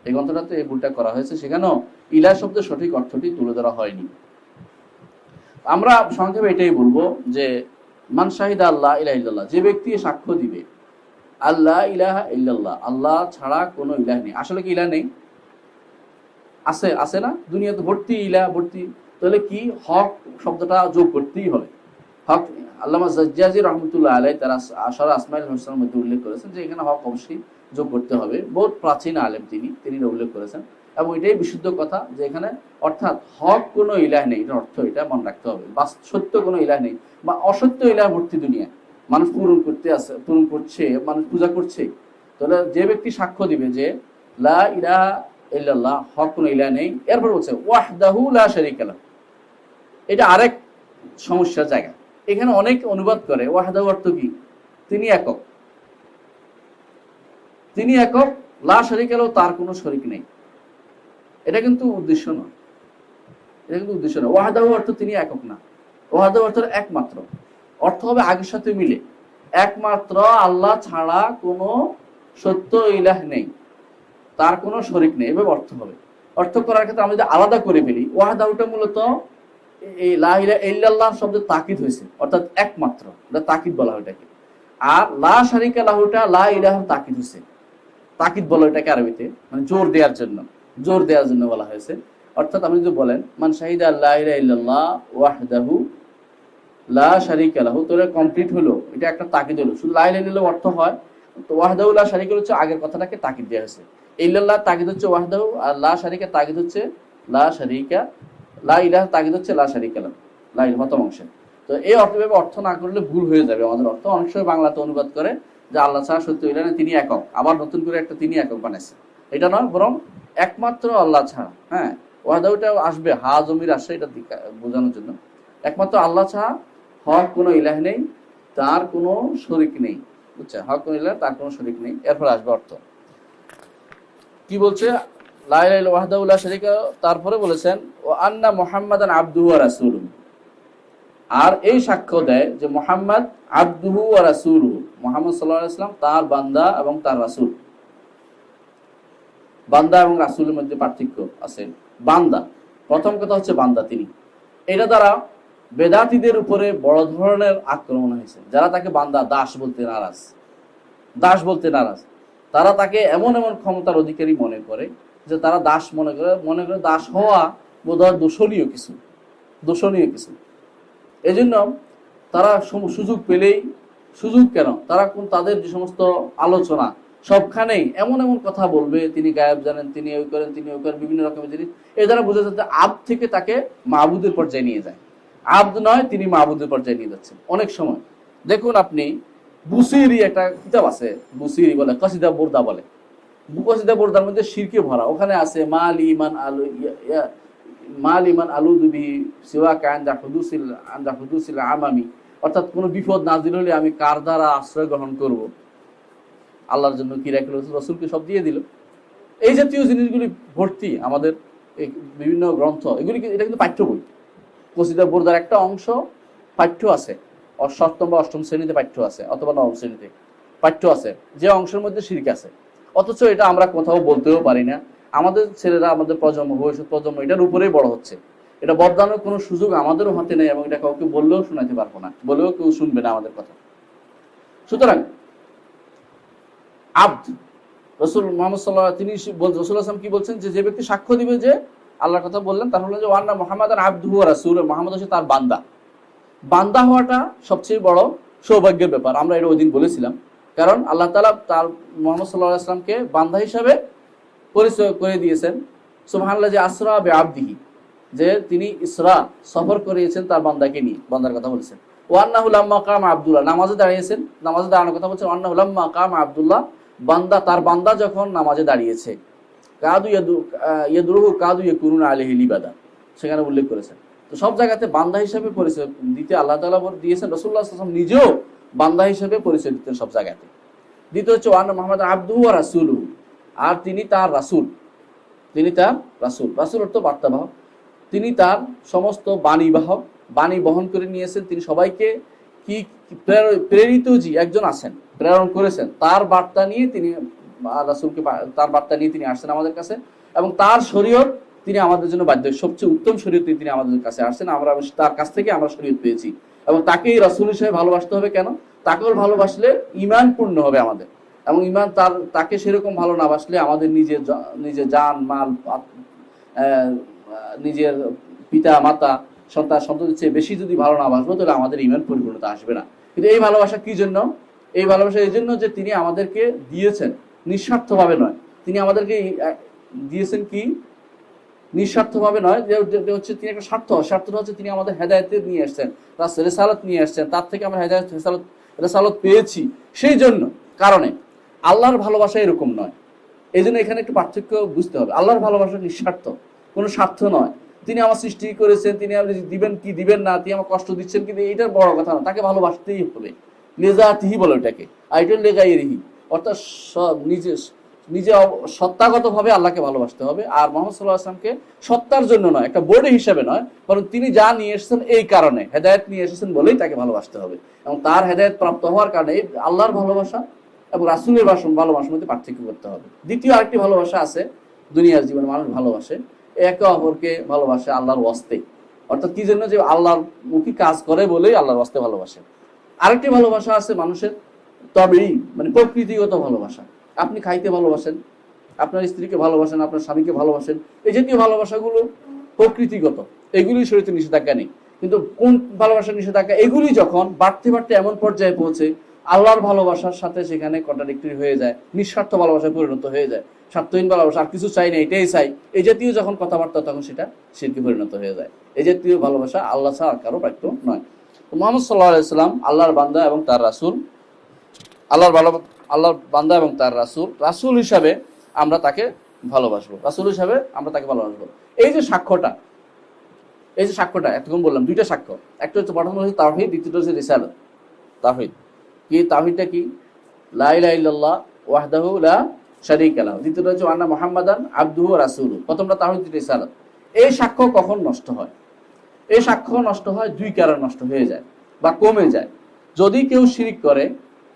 [SPEAKER 1] এই গ্রন্থটাতে এই ভুলটা করা হয়েছে, সেখানেও ইলাহ শব্দের সঠিক অর্থটি তুলে ধরা হয়নি। আমরা সংক্ষেপে এটাই বলবো যে মান শাহিদা আল্লাহ ইলাহা ইল্লাল্লাহ, যে ব্যক্তি সাক্ষ্য দিবে আল্লাহ ইলাহা ইল্লাল্লাহ, আল্লাহ ছাড়া কোনো ইলাহ নেই। আসলে কি ইলাহ নেই? আছে না? দুনিয়াতে ভর্তি ইলাহ, ভর্তি। তাহলে কি হক শব্দটা যোগ করতেই হবে। হক, আল্লামা জাজ্জাজি রহমতুল্লাহ আলাইহি তার আশারা আসমাউল হুসনার মধ্যে উল্লেখ করেছেন যে এখানে হক অবশ্যই যোগ করতে হবে। বহুত প্রাচীন আলেম তিনি উল্লেখ করেছেন, এবং এটাই বিশুদ্ধ কথা যে এখানে অর্থাৎ হক কোনো ইলাহ নেই, এটার অর্থ এটা মনে রাখতে হবে। বা সত্য কোনো ইলাহ নেই, বা অসত্য ইলাহ ভর্তি দুনিয়া, মানুষ পূরণ করছে, মানুষ পূজা করছে। তাহলে যে ব্যক্তি সাক্ষ্য দিবে যে লা ইলাহা ইল্লাল্লাহ, হক কোনো ইলাহ নেই, এরপর বলছে ওয়াহদাহু লা শারীকা লাহু, এটা আরেক সমস্যার জায়গা। এখানে অনেক অনুবাদ করে ওয়াহদাহু অর্থ কি? তিনি একক, তিনি একক, লা শারীকা লাহু, তার কোনো শরীক নেই। এটা কিন্তু উদ্দেশ্য নয়, ওয়াহদাহু অর্থ তিনি একক না, ওয়াহদাহু অর্থ একমাত্র। অর্থ হবে আগের সাথে মিলে, একমাত্র আল্লাহ ছাড়া কোনো সত্য ইলাহ নেই, তার কোনো শরীক নেই, এভাবে অর্থ হবে। অর্থ করার ক্ষেত্রে আমরা যদি আলাদা করে ফেলি, ওয়াহদাহুটা মূলত এই লা ইলাহা ইল্লাল্লাহ শব্দের তাকিদ হয়েছে, অর্থাৎ একমাত্র, এটা তাকিদ বলা হয় এটাকে। আর লা শারীকা লাহুটা লা ইলাহার তাকিদ হয়েছে, তাকিদ বলা এটাকে আরবিতে, মানে জোর দেওয়ার জন্য বলা হয়েছে। অর্থাৎ আপনি যদি বলেন মান শাহিদা লা ইলাহা ইল্লাল্লাহ ওয়াহদাহু লা শারীকা লাহু, তো এটা কমপ্লিট হলো, এটা একটা তাকিদ হলো। শুধু লা ইলাহা ইল্লাল্লাহ অর্থ হয়, তো ওয়াহদাহু লা শারীকা হচ্ছে আগের কথাটাকে তাকিদ দেওয়া হয়েছে। ইল্লাল্লাহ তাকিদ হচ্ছে ওয়াহদাহু, আর লা শারীকা তাকিদ হচ্ছে লা শারীকা, লা ইলাহা তাকিদ হচ্ছে লা শারীকা লাহু, লা ইলাহা প্রথম অংশে। তো এই অর্থভাবে অর্থ না করলে ভুল হয়ে যাবে আমাদের অর্থ। অনেক সময় বাংলাতে অনুবাদ করে যে আল্লাহ ছাড়া সত্য ইলাহ নেই, তিনি একক, আবার নতুন করে একটা তিনি একক বানাইছে। এটা নয়, বরং একমাত্র আল্লাহ ছাড়া, হ্যাঁ, ওয়াহদাহুটা আসবে হা জমির আসে, এটা বোঝানোর জন্য। একমাত্র আল্লাহ ছাড়া হক কোনো ইলাহ নেই, তার কোনো শরীক নেই। বুঝছেন? হক কোনো ইলাহ, তার কোনো শরীক নেই। এরপর আসবে অর্থ কি বলছে, লা ইলাহা ইল্লাল্লাহু ওয়াহদাহু লা শারীকা, তারপরে বলেছেন ও আন্না মুহাম্মাদান আবদুহু ওয়া রাসূলুহু, আর এই সাক্ষ্য দেয় যে মুহাম্মদ আবদুহু ওয়া রাসূলুহু, মুহাম্মদ সাল্লাল্লাহু আলাইহি ওয়াসাল্লাম তার বান্দা এবং তার রাসূল। বান্দা এবং রাসূলের মধ্যে পার্থক্য আছে। বান্দা, প্রথম কথা হচ্ছে বান্দা তিনি, এটা দ্বারা বেদাতীদের উপরে বড় ধরনের আক্রমণ হয়েছে। যারা তাকে বান্দা, দাস বলতে নারাজ, তারা তাকে এমন ক্ষমতার অধিকারী মনে করে যে তারা দাস মনে করে দাস হওয়া বোধহয় দোষণীয় কিছু। এই জন্য তারা সুযোগ পেলেই, সুযোগ কেন, তারা তাদের যে সমস্ত আলোচনা সবখানেই এমন কথা বলবে, তিনি গায়েব জানেন, তিনি ওই করেন, বিভিন্ন রকমের জিনিস। এ দ্বারা বোঝা যাচ্ছে আব থেকে তাকে মাবুদের পর্যায়ে নিয়ে যায়। আব্দ নয়, তিনি মাবুদের পর্যায়ে নিয়ে যাচ্ছেন। অনেক সময় দেখুন আপনি, বুসিরি একটা কিতাব আছে, বুসিরি বলে, কসিদা বোরদা বলে, কসিদা বোরদার মধ্যে শিরকে ভরা। ওখানে আছে মাল ইমান আলু দুবি সিওয়াকা আনদা হুদুসিল আমামি, অর্থাৎ কোনো বিপদ নাজিল হলে আমি কার দ্বারা আশ্রয় গ্রহণ করব, আল্লাহর জন্য কি রাখলো, রসুলকে সব দিয়ে দিল। এই জাতীয় জিনিসগুলি ভর্তি আমাদের বিভিন্ন গ্রন্থ, এটা কিন্তু পাঠ্য বই। কসিদা বোরদার একটা অংশ পাঠ্য আছে, সপ্তম বা অষ্টম শ্রেণীতে পাঠ্য আছে, অথবা নবম শ্রেণীতে পাঠ্য আছে, যে অংশের মধ্যে শিরক আছে। অথচ এটা আমরা কোথাও বলতেও পারি না। আমাদের ছেলেরা, আমাদের ভবিষ্যৎ প্রজন্ম এটার উপরেই বড় হচ্ছে। এটা বদলানোর কোনো সুযোগ আমাদেরও হাতে নেই, এবং এটা কাউকে বললেও শোনাতে পারবো না, বলেও কেউ শুনবে না আমাদের কথা। সুতরাং আব্দ, রাসূল মুহাম্মদ সাল্লাল্লাহু আলাইহি ওয়াসাল্লাম, রাসূল সাল্লাল্লাহু কি বলছেন, যে ব্যক্তি সাক্ষ্য দিবে যে আল্লাহর কথা বললেন, তার হলো যে ওয়ান্না মুহাম্মাদান আবদুহু ওয়া রাসূলুহু, মুহাম্মদ হচ্ছে তার বান্দা হওয়াটা সবচেয়ে বড় সৌভাগ্যের ব্যাপার। আমরা এটা ওই দিন বলেছিলাম, কারণ আল্লাহ তাআলা তার মুহাম্মদ সাল্লাল্লাহু আলাইহি ওয়াসাল্লামকে বান্দা হিসাবে পরিচয় করে দিয়েছেন। সুবহানাল্লাহ, যে আসরা বিআবদিহি, যে তিনি ইসরা সফর করিয়েছেন তার বান্দাকে নিয়ে, বান্দার কথা বলেছেন। ওয়ান্নাহু লাম্মা কামা আব্দুল্লাহ, নামাজে দাঁড়িয়েছেন, নামাজে দাঁড়ানোর কথা বলছেন। ওয়ান্নাহু লাম্মা কামা আব্দুল্লাহ, বান্দা, তার বান্দা যখন নামাজে দাঁড়িয়েছে, কাদু ইয়াদুরুহু কাদু ইয়াকুনুনা আলাইহি লিবাদা, সেখানে উল্লেখ করেছেন। তো সব জায়গাতে বান্দা হিসেবে পরিচয় দিতে আল্লাহ তাআলা দিয়েছেন। রাসূলুল্লাহ সাল্লাল্লাহু আলাইহি ওয়াসাল্লাম নিজেও বান্দা হিসেবে পরিচয় দিতেন সব জায়গাতে। দ্বিতীয় হচ্ছে ওয়ান্না মুহাম্মাদ আবদুহু ওয়া রাসূলুহু, আর তিনি তার রাসূল, তিনি তার রাসূল। রাসূল অর্থ বার্তাবাহক, তিনি তার সমস্ত বাণীবাহক, বাণী বহন করে নিয়েছেন। তিনি সবাইকে কি প্রেরিত জি একজন আছেন, প্রেরণ করেছেন, তার বার্তা নিয়ে তিনি রাসূলকে, তার বার্তা নিয়ে তিনি আসছেন আমাদের কাছে, এবং তার শরীয়ত তিনি আমাদের জন্য বাধ্য, সবচেয়ে উত্তম শরীয়ত তিনি আমাদের কাছে আসছেন। আমরা তার কাছ থেকে আমরা শরীয়ত পেয়েছি, এবং তাকেই রাসূল হিসেবে ভালোবাসতে হবে। কেন? তাকেও ভালোবাসলে ঈমান পূর্ণ হবে আমাদের, এবং ঈমান তাকে সেরকম ভালো না বাসলে আমাদের নিজের জান মাল, নিজের পিতা মাতা সন্তান সন্ততির চেয়ে বেশি যদি ভালো না বাসবো, তাহলে আমাদের ঈমান পরিপূর্ণতা আসবে না। কিন্তু এই ভালোবাসা কি জন্য? এই ভালোবাসা এই জন্য যে তিনি আমাদেরকে দিয়েছেন নিঃস্বার্থভাবে নয়। তিনি আমাদেরকে দিয়েছেন কি নিঃস্বার্থভাবে নয়, যে হচ্ছে তিনি একটা স্বার্থটা হচ্ছে তিনি আমাদের হেদায়েতে নিয়ে আসছেন, তার রেসালত নিয়ে আসছেন, তার থেকে আমরা হেদায়েত রেসালত পেয়েছি। সেই জন্য কারণে আল্লাহর ভালোবাসা এরকম নয়। এই জন্য এখানে একটু পার্থক্য বুঝতে হবে। আল্লাহর ভালোবাসা নিঃস্বার্থ, কোনো স্বার্থ নয়। তিনি আমার সৃষ্টি করেছেন, তিনি আপনি দিবেন কি দিবেন না, তিনি আমার কষ্ট দিচ্ছেন, কিন্তু এইটার বড় কথা না, তাকে ভালোবাসতেই হবে। লেজাতিহি বলে ওটাকে, আইটল লেগাইরিহি, অর্থাৎ নিজে সত্তাগতভাবে আল্লাহকে ভালোবাসতে হবে। আর মুহাম্মদ সাল্লাল্লাহু আলাইহি ওয়াসাল্লামকে সত্তার জন্য নয়, একটা বোর্ডে হিসেবে নয়, বরং তিনি যা নিয়ে এসেছেন এই কারণে, হেদায়েত নিয়ে এসেছেন বলেই তাকে ভালোবাসতে হবে। এবং তার হেদায়েত প্রাপ্ত হওয়ার কারণে আল্লাহর ভালোবাসা এবং রাসূলের ভালোবাসার মধ্যে পার্থক্য করতে হবে। দ্বিতীয় আরেকটি ভালোবাসা আছে, দুনিয়ার জীবনে মানুষ ভালোবাসে, একে অপরকে ভালোবাসে আল্লাহর ওয়াস্তে, অর্থাৎ কি জন্য? যে আল্লাহর মুখী কাজ করে বলেই আল্লাহর ওয়াস্তে ভালোবাসে। আরেকটি ভালোবাসা আছে মানুষের তবেই, মানে প্রকৃতিগত ভালোবাসা। আপনি খাইতে ভালোবাসেন, আপনার স্ত্রীকে ভালোবাসেন, আপনার স্বামীকে ভালোবাসেন, এই জাতীয় ভালোবাসাগুলো প্রকৃতিগত, এগুলি শরীয়তে নিষেধাজ্ঞা নেই। কিন্তু কোন ভালোবাসার নিষেধাজ্ঞা? এগুলি যখন বাড়তে বাড়তে এমন পর্যায়ে পৌঁছে আল্লাহর ভালোবাসার সাথে সেখানে কন্ট্রাডিক্টরি হয়ে যায়, নিঃস্বার্থ ভালোবাসায় পরিণত হয়ে যায়, স্বার্থহীন ভালোবাসা, আর কিছু চাই না এটাই চাই, এই জাতীয় যখন কথাবার্তা, তখন সেটা শিরকে পরিণত হয়ে যায়। এই জাতীয় ভালোবাসা আল্লাহ ছাড়া কারো প্রাপ্য নয়। মুহাম্মদ সাল্লাল্লাহু আলাইহি ওয়াসাল্লাম আল্লাহর বান্দা এবং তার রাসূল, আল্লাহর বান্দা এবং তার রাসূল, রাসূল হিসাবে আমরা তাকে ভালোবাসবো, রাসূল হিসাবে আমরা তাকে ভালোবাসবো। এই যে সাক্ষ্যটা এতক্ষণ বললাম, দুইটা সাক্ষ্য, একটা হচ্ছে প্রথম হচ্ছে তাওহীদ, দ্বিতীয়টা হচ্ছে রিসালাত। তাওহীদ কি? তাওহীদটা কি? লা ইলাহা ইল্লাল্লাহ ওয়াহদাহু লা শারীকা লাহু, দ্বিতীয়টা হচ্ছে আন্না মুহাম্মাদান আবদুহু ওয়া রাসূলুহু। প্রথমটা তাওহীদ, রিসালাত। এই সাক্ষ্য কখন নষ্ট হয়? এই সাক্ষ্য নষ্ট হয় দুই কারণে নষ্ট হয়ে যায় বা কমে যায়। যদি কেউ শিরক করে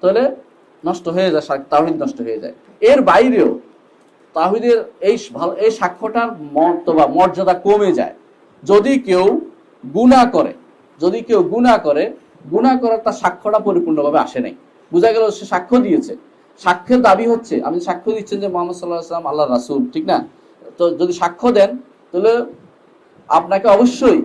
[SPEAKER 1] তাহলে নষ্ট হয়ে যায়, তাওহীদ নষ্ট হয়ে যায়। এর বাইরেও তাওহীদের এই সাক্ষ্যটার মর্যাদা কমে যায় যদি কেউ গুনাহ করে, গুনাহ করার তার সাক্ষ্যটা পরিপূর্ণভাবে আসে নাই। বোঝা গেল সে সাক্ষ্য দিয়েছে, সাক্ষ্যের দাবি হচ্ছে, আপনি সাক্ষ্য দিচ্ছেন যে মুহাম্মদ সাল্লাল্লাহু আলাইহি ওয়াসাল্লাম আল্লাহর রাসূল, ঠিক না? তো যদি সাক্ষ্য দেন তাহলে আপনাকে অবশ্যই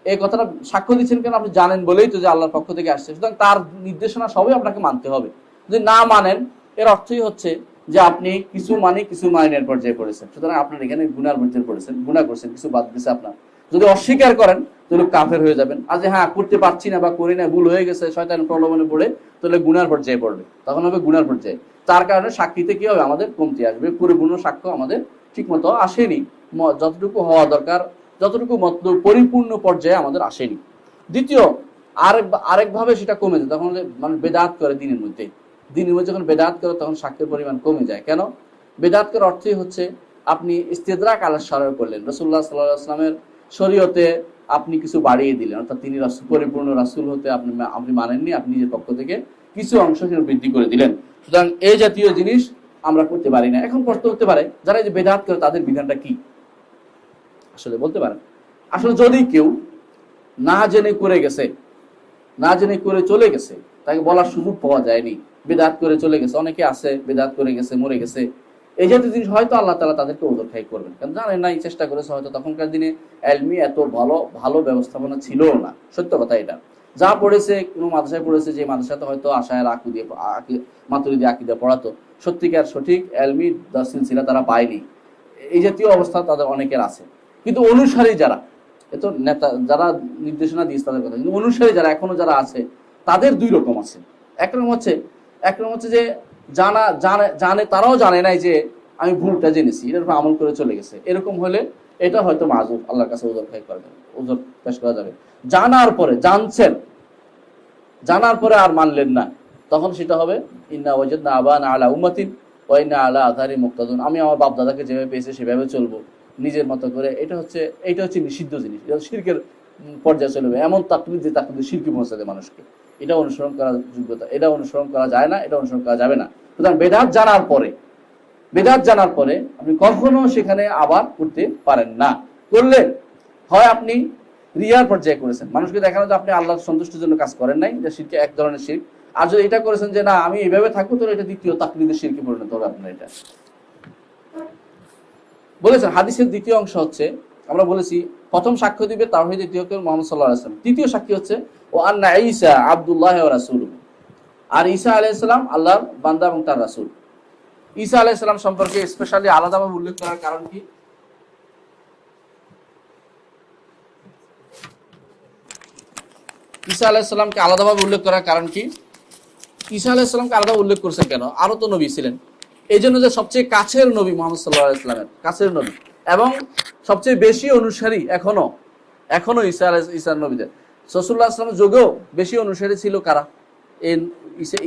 [SPEAKER 1] এই কথাটা সাক্ষ্য দিচ্ছেন কেন? আপনি জানেন বলেই তো যে আল্লাহর পক্ষ থেকে আসছে, সুতরাং তার নির্দেশনা সবই আপনাকে মানতে হবে। যদি না মানেন, এর অর্থই হচ্ছে যে আপনি কিছু মাইনের পর্যায়ে পড়েছেন, সুতরাং আপনার এখানে গুনার পর্যায়ে পড়েছেন, গুনাহ করছেন, কিছু বাদ দিয়েছে আপনার। যদি অস্বীকার করেন তাহলে কাফের হয়ে যাবেন। আর যে হ্যাঁ করতে পারছি না বা করি না, ভুল হয়ে গেছে, শয়তানের প্রলোভনে পড়ে, তাহলে গুনার পর্যায়ে পড়বে, তখন হবে গুনার পর্যায়ে। তার কারণে সাক্ষীতে কি হবে? আমাদের কমতি আসবে, পরিপূর্ণ সাক্ষ্য আমাদের ঠিক মতো আসেনি, যতটুকু হওয়া দরকার, যতটুকু মতলব পরিপূর্ণ পর্যায়ে আমাদের আসেনি। দ্বিতীয় আরেকভাবে সেটা কমে যায়, তখন মানে বেদাত করে দিনের মধ্যে যখন বেদাত করে তখন সাক্ষ্যের পরিমাণ কমে যায়। কেন? বেদাত করার অর্থই হচ্ছে আপনি ইস্তেদরাক আলা শরঈ করলেন, রাসূলুল্লাহ সাল্লাল্লাহু আলাইহি ওয়াসাল্লামের শরীয়তে আপনি কিছু বাড়িয়ে দিলেন, অর্থাৎ তিনি পরিপূর্ণ রাসূল হতে আপনি মানেননি, আপনি নিজের পক্ষ থেকে কিছু অংশ বৃদ্ধি করে দিলেন। সুতরাং এই জাতীয় জিনিস আমরা করতে পারি না। এখন প্রশ্ন হতে পারে, যারা এই যে বেদাত করে তাদের বিধানটা কি? আসলে বলতে পারেন, আসলে যদি কেউ না জেনে করে চলে গেছে, তাকে বলার সুযোগ পাওয়া যায়নি, বেদাত করে চলে গেছে, অনেকে আছে বেদাত করে গেছে, মরে গেছে, এই জাতীয় জিনিস হয়তো আল্লাহ তাআলা তাদেরকে ওজর খাই করবেন, কারণ জানেন নাই, চেষ্টা করেছে, হয়তো তখনকার দিনে এলমি এত ভালো ব্যবস্থাপনা ছিল না, সত্য কথা এটা। যা পড়েছে, কোনো মাদ্রাসায় পড়েছে, যে মাদ্রাসাতে হয়তো আশায়ের মাতুরিদি আকীদা পড়াতো, সত্যিকার সঠিক এলমি সিলসিলা তারা পায়নি। এই জাতীয় অবস্থা তাদের অনেকের আছে। কিন্তু অনুসারী যারা, এ তো নেতা যারা নির্দেশনা দিয়েছে তাদের কথা, কিন্তু অনুসারী যারা এখনো যারা আছে তাদের দুই রকম আছে। একরকম হচ্ছে যে জানে তারাও জানে নাই যে আমি ভুলটা জেনেছি, এর উপর আমল করে চলে গেছে। এরকম হলে এটা হয়তো মাযুর, আল্লাহর কাছে ওজর খাই করবে, ওজর পেশ করা যাবে। জানার পরে আর মানলেন না, তখন সেটা হবে ইন্না ওয়াজাদনা আবানা আলা উম্মাতিন ওয়া ইন্না আলা আথারি মুক্তাদুন, আমি আমার বাপ দাদাকে যেভাবে পেয়েছি সেভাবে চলবো নিজের মতো করে। এটা হচ্ছে নিষিদ্ধ জিনিস, এটা শিরকের পর্যায়ে চলবে। এমন তাকলিদ যে তাকলিদ শিরকে পৌঁছে দেয় মানুষকে, এটা অনুসরণ করার যোগ্যতা, এটা অনুসরণ করা যায় না, এটা অনুসরণ করা যাবে না। সুতরাং বেদাত জানার পরে আপনি কখনো সেখানে আবার করতে পারেন না। করলে হয় আপনি রিয়ার পর্যায়ে করেছেন, মানুষকে দেখানো যে আপনি আল্লাহর সন্তুষ্টির জন্য কাজ করেন নাই, যে শিরকে এক ধরনের শিরক। আর যদি এটা করেছেন যে না আমি এইভাবে থাকবো, তো এটা দ্বিতীয় তাকলিদের শিরকে পরিণত হবে আপনার। এটা বলেছেন। হাদিসের দ্বিতীয় অংশ হচ্ছে, আমরা বলেছি প্রথম সাক্ষ্য দিবে তাওহীদ, দ্বিতীয় মুহাম্মদ সাল্লাল্লাহু আলাইহি ওয়াসাল্লাম, তৃতীয় সাক্ষী হচ্ছে ও আন্না ঈসা আব্দুল্লাহ ওয়া রাসূলুহু, আর ঈসা আলাইহিস সালাম আল্লাহর বান্দা এবং তার রাসূল। ঈসা আলাইহিস সালাম সম্পর্কে স্পেশালি আলাদাভাবে উল্লেখ করার কারণ কি? ঈসা আলাইহিস সালামকে আলাদাভাবে উল্লেখ করার কারণ কি? ঈসা আলাইহিস সালামকে আলাদা উল্লেখ করছেন কেন? আরো তো নবী ছিলেন। এই জন্য যে সবচেয়ে কাছের নবী মুহাম্মদ সাল্লাল্লাহু আলাইহি ওয়াসাল্লামের কাছের নবী, এবং সবচেয়ে বেশি অনুসারী এখনো ঈসার নবীদের, রাসূলুল্লাহ সাল্লাল্লাহু আলাইহি ওয়াসাল্লামের যুগেও বেশি অনুসারী ছিল কারা? এই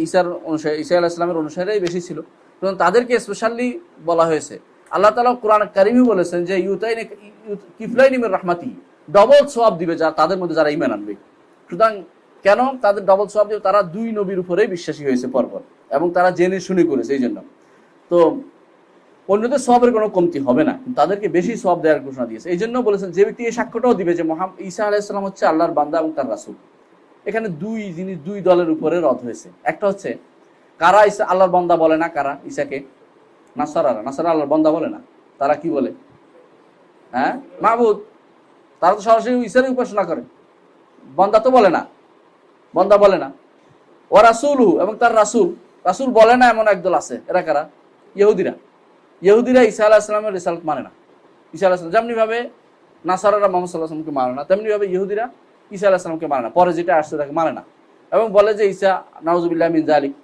[SPEAKER 1] ঈসার অনুসারী, ঈসা আলাইহিস সালামের অনুসারীরাই বেশি ছিল। কারণ তাদেরকে স্পেশালি বলা হয়েছে। আল্লাহ তাআলা কোরআন কারীমে বলেছেন যে ইউতাইনি কিফলাইনি মির রাহমাতি, ডবল সওয়াব দিবে যা তাদের মধ্যে যারা ঈমান আনবে। সুতরাং কেন তাদের ডবল সওয়াব দিবে? তারা দুই নবীর উপরেই বিশ্বাসী হয়েছে পরপর, এবং তারা জেনে শুনে করেছে। এই জন্য তো অন্যদের সওয়াবের কোনো কমতি হবে না, তাদেরকে বেশি সওয়াব দেওয়ার ঘোষণা দিয়েছে। এই জন্য বলেছেন যে ব্যক্তি এই সাক্ষ্যটাও দিবে যে ঈসা আলাইহিস সালাম হচ্ছে আল্লাহর বান্দা এবং তার রাসূল। এখানে দুই দলের উপরে রদ হয়েছে। একটা হচ্ছে কারা ঈসা আল্লাহর বান্দা বলে না, কারা ঈসাকে? নাসারা আল্লাহর বান্দা বলে না। তারা কি বলে? হ্যাঁ, মাবুদ। তারা তো সরাসরি ঈসারই উপাসনা করে, বান্দা তো বলে না, বান্দা বলে না। ও রাসূলু, এবং তার রাসূল বলে না এমন একদল আছে। এরা কারা? ইহুদিরা ঈসা আলাইহিস সালামের রিসালাত মানে না। ঈসা আলাইহিস সালাম যেমনি ভাবে নাসারারা মুহাম্মদ সাল্লাল্লাহু আলাইহি ওয়াসাল্লামকে মানে না, তেমনি ভাবে ইহুদিরা ঈসা আলাইহিস সালামকে মানে না, পরে যেটা আসছে তাকে মানে না, এবং বলে যে ঈসা নাউযুবিল্লাহি মিন যালিক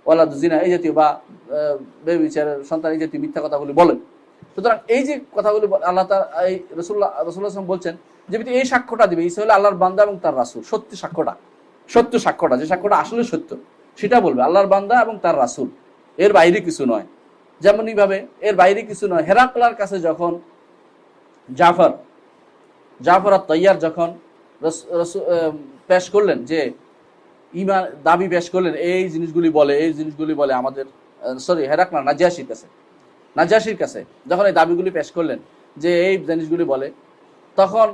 [SPEAKER 1] ওয়ালাদু জিনা, এই জাতীয় বা বেবিচারের সন্তান, এই জাতীয় মিথ্যা কথাগুলি বলেন। সুতরাং এই যে কথাগুলি আল্লাহ তাআলা এই রাসূলুল্লাহ সাল্লাল্লাহু আলাইহি ওয়াসাল্লাম বলছেন যে ব্যক্তি এই সাক্ষ্যটা দিবে ঈসা হলো আল্লাহর বান্দা এবং তার রাসূল, সত্য সাক্ষ্যটা, যে সাক্ষ্যটা আসলে সত্য সেটা বলবে আল্লাহর বান্দা এবং তার রাসূল, এর বাইরে কিছু নয়। যেমনই ভাবে এর বাইরে কিছু নয়, হেরাকলার কাছে যখন জাফর আত-তাইয়ার যখন পেশ করলেন, যে ঈমান দাবি পেশ করলেন, এই জিনিসগুলি বলে আমাদের, হেরাকলা নাজাশির কাছে যখন এই দাবিগুলি পেশ করলেন যে এই জিনিসগুলি বলে, তখন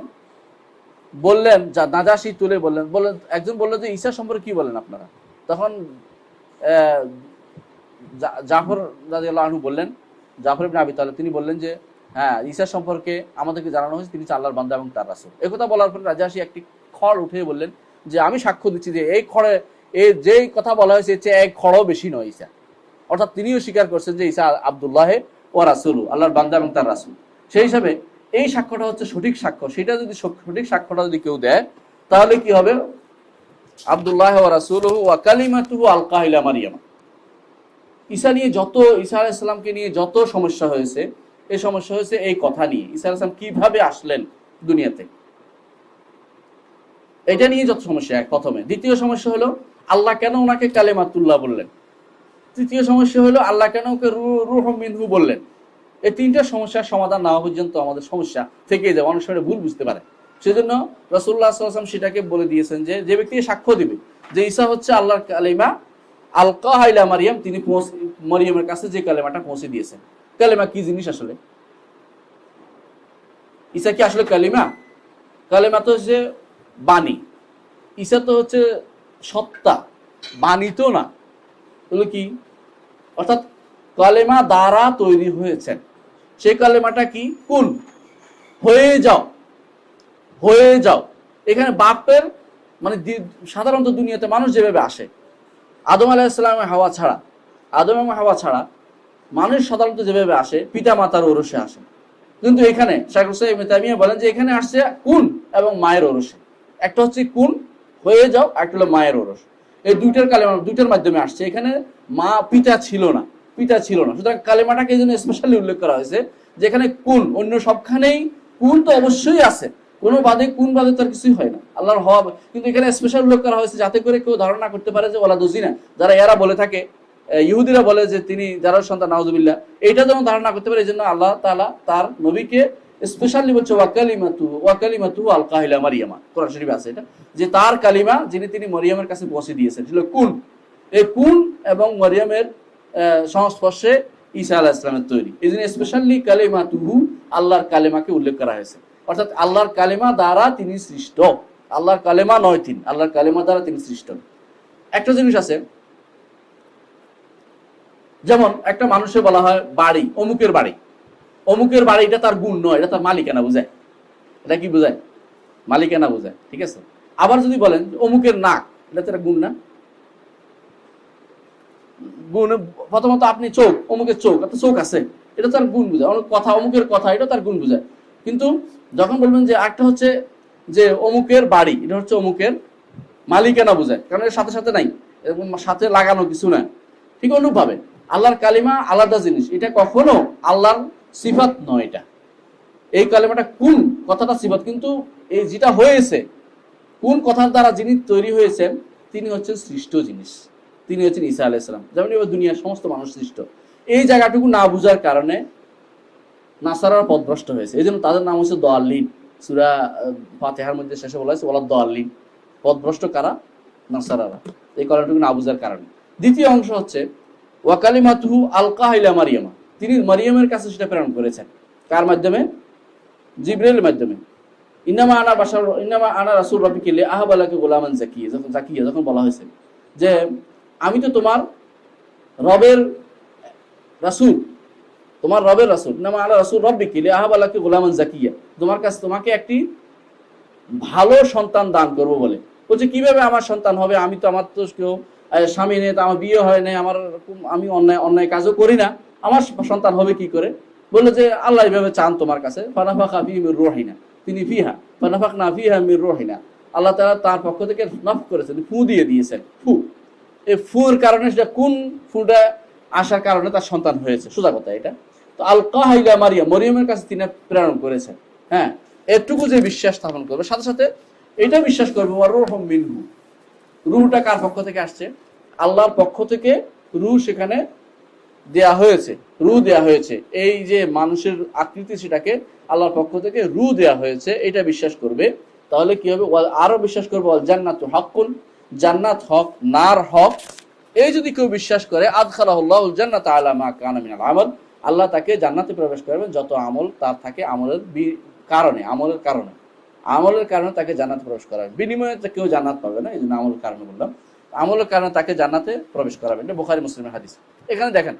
[SPEAKER 1] বললেন, যা নাজাশি তুলে বললেন, একজন বলল যে ঈসা সম্পর্কে কি বলেন আপনারা? তখন জাফর রাদিয়াল্লাহু আনহু বললেন, জাফর ইবনে আবি তালিব, তিনি বললেন যে হ্যাঁ, ঈসা সম্পর্কে আমাদেরকে জানানো হয়েছে তিনি আল্লাহর বান্দা এবং তার রাসূল। এই কথা বলার পর নাজাশি একটি খড় উঠে বললেন যে আমি সাক্ষ্য দিচ্ছি যে এই খড়ে যেই কথা বলা হয়েছে এর চেয়ে এক খড়ও বেশি নয় ঈসা। অর্থাৎ তিনিও স্বীকার করছেন যে ঈসা আব্দুল্লাহ ওয়া রাসূলু, আল্লাহর বান্দা এবং তার রাসূল। সেই হিসাবে এই সাক্ষ্যটা হচ্ছে সঠিক সাক্ষ্য। সেটা যদি সঠিক সাক্ষ্যটা যদি কেউ দেয়, তাহলে কি হবে? আব্দুল্লাহ ওয়া রাসূলুহু ওয়া কালিমাতুহু আলকাহা ইলা মারইয়াম। ঈসা আলাইহিস সালামকে নিয়ে যত সমস্যা হয়েছে, এই সমস্যা হয়েছে এই কথা নিয়ে, ঈসা আলাইহিস সালাম কিভাবে আসলেন দুনিয়াতে, এটা নিয়ে যত সমস্যা। প্রথমে। দ্বিতীয় সমস্যা হলো আল্লাহ কেন ওনাকে কালেমাতুল্লাহ বললেন। তৃতীয় সমস্যা হলো আল্লাহ কেন ওকে রূহ মিনহু বললেন। এই তিনটা সমস্যার সমাধান না হওয়া পর্যন্ত আমাদের সমস্যা থেকেই যায়, অনেক সময় ভুল বুঝতে পারে। সেজন্য রাসূলুল্লাহ সাল্লাল্লাহু আলাইহি ওয়াসাল্লাম সেটাকে বলে দিয়েছেন যে ব্যক্তি সাক্ষ্য দিবে যে ঈসা হচ্ছে আল্লাহর কালিমা আলকাহা ইলা মারইয়াম, তিনি মরিয়মের কাছে যে কালেমাটা পৌঁছে দিয়েছেন। কালেমা কি জিনিস আসলে? ঈসা কি আসলে কালিমা? কালেমা তো হচ্ছে বাণী, ঈসা তো হচ্ছে সত্তা, বাণী তো না। তাহলে কি? অর্থাৎ কালেমা দ্বারা তৈরি হয়েছেন। সেই কালেমাটা কি? কুন, হয়ে যাও। এখানে বাপের মানে সাধারণত দুনিয়াতে মানুষ যেভাবে আসে, আদম আলাইহিস সালামের হাওয়া ছাড়া মানুষ সাধারণত যেভাবে আসে পিতা মাতার ঔরসে আসে। কিন্তু এখানে শাইখুল ইসলাম ইবনে তাইমিয়া বলেন যে এখানে আসছে কুন এবং মায়ের ওরসে। একটা হচ্ছে কুন হয়ে যাও, একটা হলো মায়ের ওরস। এই দুইটার কালেমা দুইটার মাধ্যমে আসছে। এখানে মা পিতা ছিল না, সুতরাং কালেমাটাকে এই জন্য স্পেশালি উল্লেখ করা হয়েছে, যেখানে কুন, অন্য সবখানেই কুন তো অবশ্যই আছে, কোনো বাদে কুন বাদে তার কিছুই হয় না, আল্লাহর হওয়া। কিন্তু এখানে স্পেশাল উল্লেখ করা হয়েছে যাতে করে কেউ ধারণা করতে পারে যে ওয়ালাদু জিনা, যারা এরা বলে থাকে, ইহুদিরা বলে যে তিনি যারা সন্তান, নাউজুবিল্লাহ, এইটা যেমন ধারণা করতে পারে। এই জন্য আল্লাহ তাআলা তার নবীকে স্পেশালি বলছে ওয়াকালিমাতু আলকাহা ইলা মারিয়ামা, কোরআন শরীফে আছে এটা, যে তার কালিমা যিনি তিনি মরিয়মের কাছে পৌঁছে দিয়েছেন ছিল কুন। এই কুন এবং মরিয়মের সংস্পর্শে ঈসা আলাইহিস সালামের তৈরি। এই জন্য স্পেশালি কালিমাতুহু, আল্লাহর কালিমাকে উল্লেখ করা হয়েছে, অর্থাৎ আল্লাহর কালিমা দ্বারা তিনি সৃষ্ট। আল্লাহর কালিমা নয় তিনি, আল্লাহর কালিমা দ্বারা তিনি সৃষ্ট। একটা জিনিস আছে, যেমন একটা মানুষের বলা হয় বাড়ি, অমুকের বাড়ি, অমুকের বাড়ি, এটা তার গুণ নয়, এটা তার মালিকানা বোঝায়। এটা কি বোঝায়? মালিকানা বোঝায়, ঠিক আছে। আবার যদি বলেন অমুকের নাক, এটা তার গুণ না? গুণ প্রথমত আপনি চোখ, অমুকের চোখ, একটা চোখ আছে, এটা তার গুণ বোঝায়। কথা, অমুকের কথা, এটা তার গুণ বোঝায়। কিন্তু যখন বলবেন যে একটা হচ্ছে যে অমুকের বাড়ি, এটা হচ্ছে অমুকের মালিকানা বোঝায়, কারণ এর সাথে সাথে নাই, এরকম সাথে লাগানো কিছু না। ঠিক অনুরূপভাবে আল্লাহর কালিমা আলাদা জিনিস, এটা কখনো আল্লাহর সিফাত নয়। এটা এই কালিমাটা কুন কথাটা সিফাত, কিন্তু এই যেটা হয়েছে কোন কথার দ্বারা যিনি তৈরি হয়েছেন তিনি হচ্ছেন সৃষ্ট জিনিস, তিনি হচ্ছেন ঈসা আলাইহিস সালাম। যেমন এবার দুনিয়ার সমস্ত মানুষ সৃষ্ট। এই জায়গাটুকু না বুঝার কারণে নাসারার পথভ্রষ্ট হয়েছে, এই জন্য তাদের নাম হচ্ছে দাল্লিন। সূরা ফাতিহার মধ্যে শেষে বলা হয়েছে ওয়ালাদ দাল্লিন, পথভ্রষ্ট কারা? নাসারারা, এই কারণটুকু না বুঝার কারণে। দ্বিতীয় অংশ হচ্ছে ওয়া কালিমাতুহু আলকাহা ইলা মারিয়ামা, তিনি মারিয়ামের কাছে সেটা প্রেরণ করেছেন। কার মাধ্যমে? জিবরাইলের মাধ্যমে। ইন্নামা আনা রাসূল রাব্বিকা লিআহাবা লাকা গুলামান যাকিয়া, যখন বলা হয়েছে যে আমি তো তোমার রবের রাসূল, তোমার রবের রাসূল, ইন্নামা আনা রাসূল রাব্বিকা লিআহাবা লাকা গুলামান যাকিয়া, তোমার কাছে তোমাকে একটি ভালো সন্তান দান করব বলে। বলছে কিভাবে আমার সন্তান হবে? আমি তো, আমার তো কেউ স্বামী নেই, তো আমার বিয়ে হয় নাই, আমি অন্যায় কাজও করি না, আমার সন্তান হবে কি করে? বললো যে আল্লাহ এইভাবে চান তোমার কাছে, ফানাফাখা ফিহি মির রূহিনা, তিনি ফিহা ফানাফাখনা ফিহা মির রূহিনা, আল্লাহ তাআলা তার পক্ষ থেকে নফ করেছেন, ফু দিয়ে দিয়েছেন, ফু। এই ফুর কারণে, সেটা কোন ফুটা আসার কারণে তার সন্তান হয়েছে, সোজা কথা এটা। তো আলকাহা ইলা মারিয়াম, মরিয়মের কাছে তিনি প্রেরণ করেছেন। হ্যাঁ, এটুকু যে বিশ্বাস স্থাপন করবে, সাথে সাথে এটা বিশ্বাস করবে ওয়া রূহুম মিনহু, রূহটা কার পক্ষ থেকে আসছে? আল্লাহর পক্ষ থেকে রূহ সেখানে দেয়া হয়েছে, রূহ দেয়া হয়েছে। এই যে মানুষের আকৃতি, সেটাকে আল্লাহর পক্ষ থেকে রূহ দেয়া হয়েছে, এটা বিশ্বাস করবে। তাহলে কি হবে? আরো বিশ্বাস করবে ওয়াল জান্নাতু হাক্কুন, জান্নাত হক, নার হক। এই যদি কেউ বিশ্বাস করে আদখালাহুল্লাহুল জান্নাতা আলা মা কানা মিনাল আমল, আল্লাহ তাকে জান্নাতে প্রবেশ করাবেন যত আমল তার থাকে, আমলের কারণে তাকে জান্নাতে প্রবেশ করাবেন। বিনিময়ে কেউ জান্নাত পাবে না, এই জন্য আমলের কারণে বললাম, আমলের কারণে তাকে জান্নাতে প্রবেশ করাবেন। এটা বুখারী মুসলিমের হাদিস। এখানে দেখেন,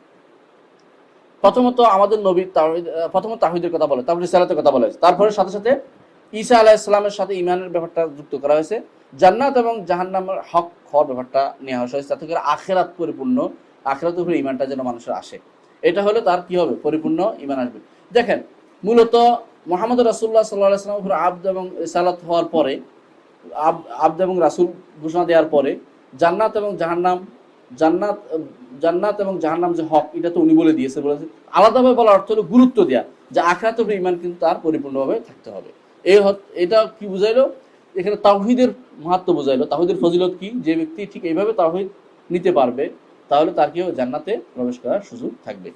[SPEAKER 1] প্রথমত আমাদের নবী প্রথমত তাওহীদের কথা বলে, তারপরে রিসালাতের কথা বলা হয়েছে, তারপরে সাথে সাথে ঈসা আলাইহিস সালামের সাথে ঈমানের ব্যাপারটা যুক্ত করা হয়েছে, জান্নাত এবং জাহান্নামের হক হওয়ার ব্যাপারটা নেওয়া হয়েছে, যাতে করে আখিরাত পরিপূর্ণ, আখিরাতের উপরে ঈমানটা যেন মানুষের আসে। এটা হলে তার কি হবে? পরিপূর্ণ ঈমান আসবে। দেখেন, মূলত মুহাম্মদ রাসূলুল্লাহ সাল্লাল্লাহু আলাইহি ওয়াসাল্লামের উপর আবদ এবং রিসালাত হওয়ার পরে, আবদ এবং রাসূল ঘোষণা দেওয়ার পরে জান্নাত এবং জাহান্নাম যে হক, এটা তো উনি বলে দিয়েছে। বলেছে আলাদাভাবে বলার অর্থ হলো গুরুত্ব দেওয়া, যে আখিরাতের উপর ঈমান কিন্তু তার পরিপূর্ণভাবে থাকতে হবে। এটা কি বুঝাইলো? এখানে তাওহীদের মাহাত্ম্য বুঝাইলো, তাওহীদের ফজিলত কি। যে ব্যক্তি ঠিক এইভাবে তাওহীদ নিতে পারবে, তাহলে তার কি জান্নাতে প্রবেশ করার সুযোগ থাকবে।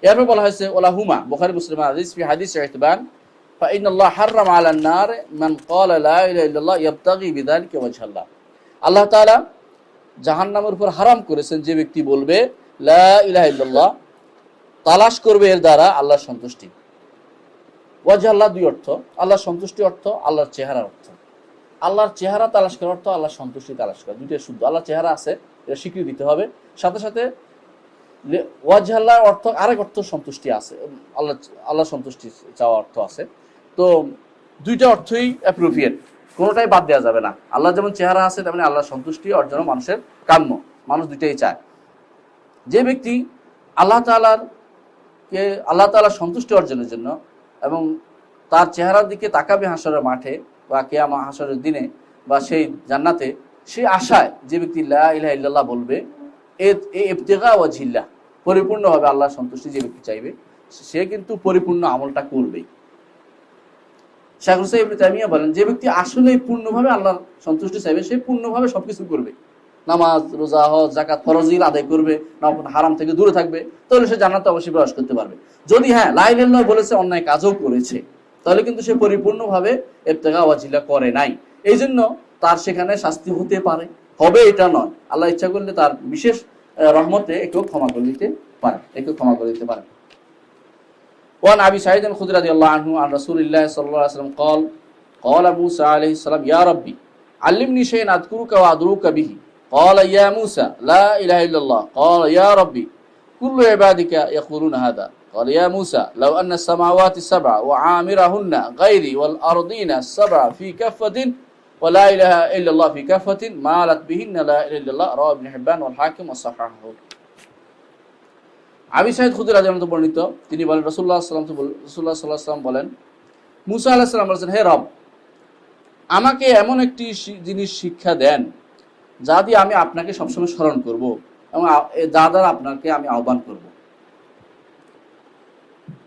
[SPEAKER 1] এরপর বলা হয়েছে ওলাহুমা, বুখারী মুসলিম হাদিস, ফি হাদিস ইতিবান, ফাইনাল্লাহ হাররামা আলান নার মান ক্বালা লা ইলাহা ইল্লাল্লাহ ইয়াবতাগি বিযালিকা ওয়াজহাল্লাহ, আল্লাহ তাআলা জাহান্নামের উপর হারাম করেছেন যে ব্যক্তি বলবে লা ইলাহা ইল্লাল্লাহ, তালাশ করবে এর দ্বারা আল্লাহর সন্তুষ্টি। ওয়াজহাল্লাহ দুই অর্থ, আল্লাহর সন্তুষ্টি অর্থ, আল্লাহর চেহারার অর্থ। আল্লাহর চেহারা তালাশ করার অর্থ আল্লাহর সন্তুষ্টি তালাশ করা, দুইটাই শুদ্ধ। আল্লাহর চেহারা আছে, এটা স্বীকৃতি দিতে হবে। সাথে সাথে ওয়াজহাল্লাহ অর্থ, আরেক অর্থ সন্তুষ্টি আছে, আল্লাহ সন্তুষ্টি চাওয়া অর্থ আছে। তো দুইটা অর্থই অ্যাপ্রোপ্রিয়েট, কোনোটাই বাদ দেওয়া যাবে না। আল্লাহ যেমন চেহারা আছে, তেমনি আল্লাহর সন্তুষ্টি অর্জন মানুষের কাম্য, মানুষ দুইটাই চায়। যে ব্যক্তি আল্লাহ তাআলার সন্তুষ্টি অর্জনের জন্য এবং তার চেহারার দিকে তাকাবে হাসরের মাঠে বা কিয়ামত হাসরের দিনে বা সেই জান্নাতে, সে আশায় যে ব্যক্তি লা ইলাহা ইল্লাল্লাহ বলবে, ইবতিগা ওয়াজহিল্লাহ, পরিপূর্ণভাবে আল্লাহর সন্তুষ্টি যে ব্যক্তি চাইবে, সে কিন্তু পরিপূর্ণ আমলটা করবেই। শাইখ হুসাইন ইবনে তাইমিয়া বলেন, যে ব্যক্তি আসলে পূর্ণভাবে আল্লাহর সন্তুষ্টি চাইবে, সে পূর্ণভাবে সবকিছু করবে, নামাজ, রোজা, হজ, যাকাত, ফরজিল আদায় করবে, হারাম থেকে দূরে থাকবে, তাহলে সে জান্নাতে অবশ্যই প্রবেশ করতে পারবে। যদি লা ইলাহা ইল্লাল্লাহ বলেছে, অন্যায় কাজও করেছে, তাহলে কিন্তু সে পরিপূর্ণভাবে ইবতিগা ওয়াজহিল্লাহ করে নাই। এই জন্য তার সেখানে শাস্তি হতে পারে, হবে এটা নয়। আল্লাহ ইচ্ছা করলে তার বিশেষ রহমতে একেও ক্ষমা করে দিতে পারে। وعن أبي سعيد الخدري رضي الله عنه عن رسول الله صلى الله عليه وسلم قال موسى عليه السلام يا ربي علمني شيئا أذكرك وأدعوك به قال يا موسى لا إله إلا الله قال يا ربي كل عبادك يقولون هذا قال يا موسى لو أن السماوات السبع وعامرهن غيري والأرضين السبع في كفة ولا إله إلا الله في كفة مالت بهن لا إله إلا الله رواه ابن حبان والحاكم وصححه। আবি সাঈদ খুদরি রাদিয়াল্লাহু আনহু বর্ণিত, তিনি বলেন রাসূলুল্লাহ সাল্লাল্লাহু আলাইহি ওয়াসাল্লাম বলেন, মুসা আলাইহিস সালাম বলেছেন, হে রব, আমাকে এমন একটি জিনিস শিক্ষা দেন যা দিয়ে আমি আপনাকে সবসময় স্মরণ করব এবং যা দ্বারা আপনাকে আমি আহ্বান করব।